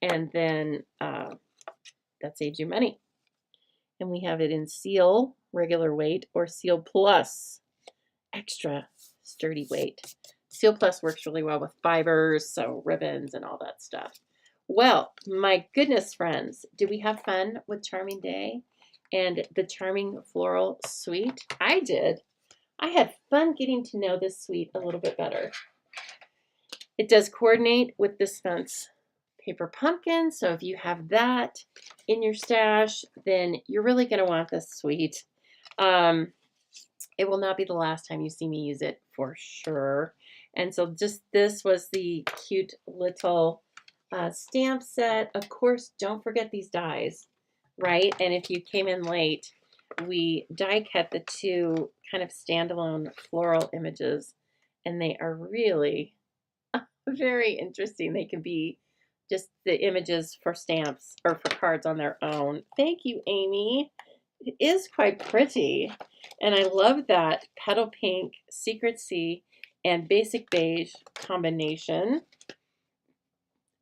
And then that saves you money. And we have it in seal, regular weight, or seal plus, extra sturdy weight. Seal plus works really well with fibers, so ribbons and all that stuff. Well, my goodness, friends, did we have fun with Charming Day and the Charming Floral Suite? I did. I had fun getting to know this suite a little bit better. It does coordinate with this fence paper pumpkin, so if you have that in your stash, then you're really going to want this suite. It will not be the last time you see me use it for sure. And so just this was the cute little stamp set. Of course, don't forget these dies, right? And if you came in late, we die cut the 2 kind of standalone floral images, and they are really very interesting. They can be just the images for stamps or for cards on their own. Thank you, Amy. It is quite pretty. And I love that petal pink, secret sea, and basic beige combination.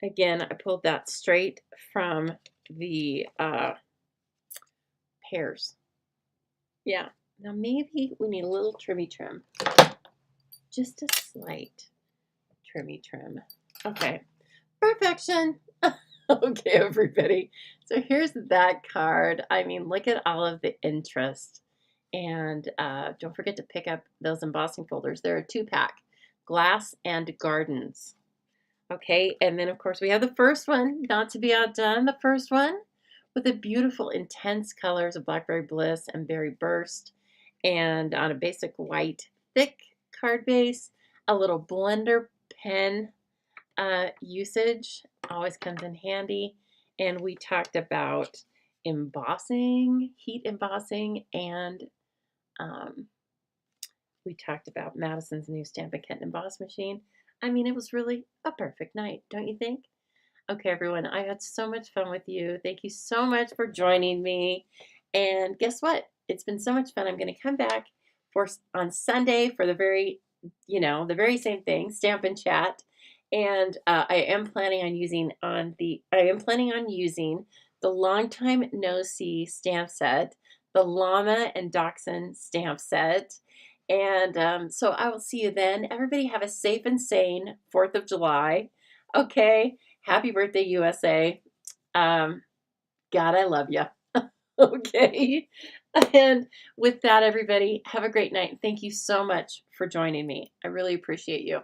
Again, I pulled that straight from the pears. Yeah. Now maybe we need a little trimmy trim. Just a slight trimmy trim. Okay. Perfection. Okay, everybody. So here's that card. I mean, look at all of the interest. And don't forget to pick up those embossing folders. They're a 2-pack, Glass and Gardens. Okay, and then of course we have the first one, not to be outdone, the first one with the beautiful intense colors of Blackberry Bliss and Berry Burst, and on a basic white thick card base, a little blender pen usage always comes in handy. And we talked about embossing, heat embossing, and we talked about Madison's new Stampin' Kit and Emboss machine. I mean, it was really a perfect night, don't you think? Okay, everyone, I had so much fun with you. Thank you so much for joining me. And guess what? It's been so much fun. I'm going to come back on Sunday for the very same thing, Stampin' Chat. And I am planning on using the Long Time No See stamp set, the Llama and Dachshund stamp set. And so I will see you then. Everybody have a safe and sane 4th of July. Okay. Happy birthday, USA. God, I love you. Okay. And with that, everybody, have a great night. Thank you so much for joining me. I really appreciate you.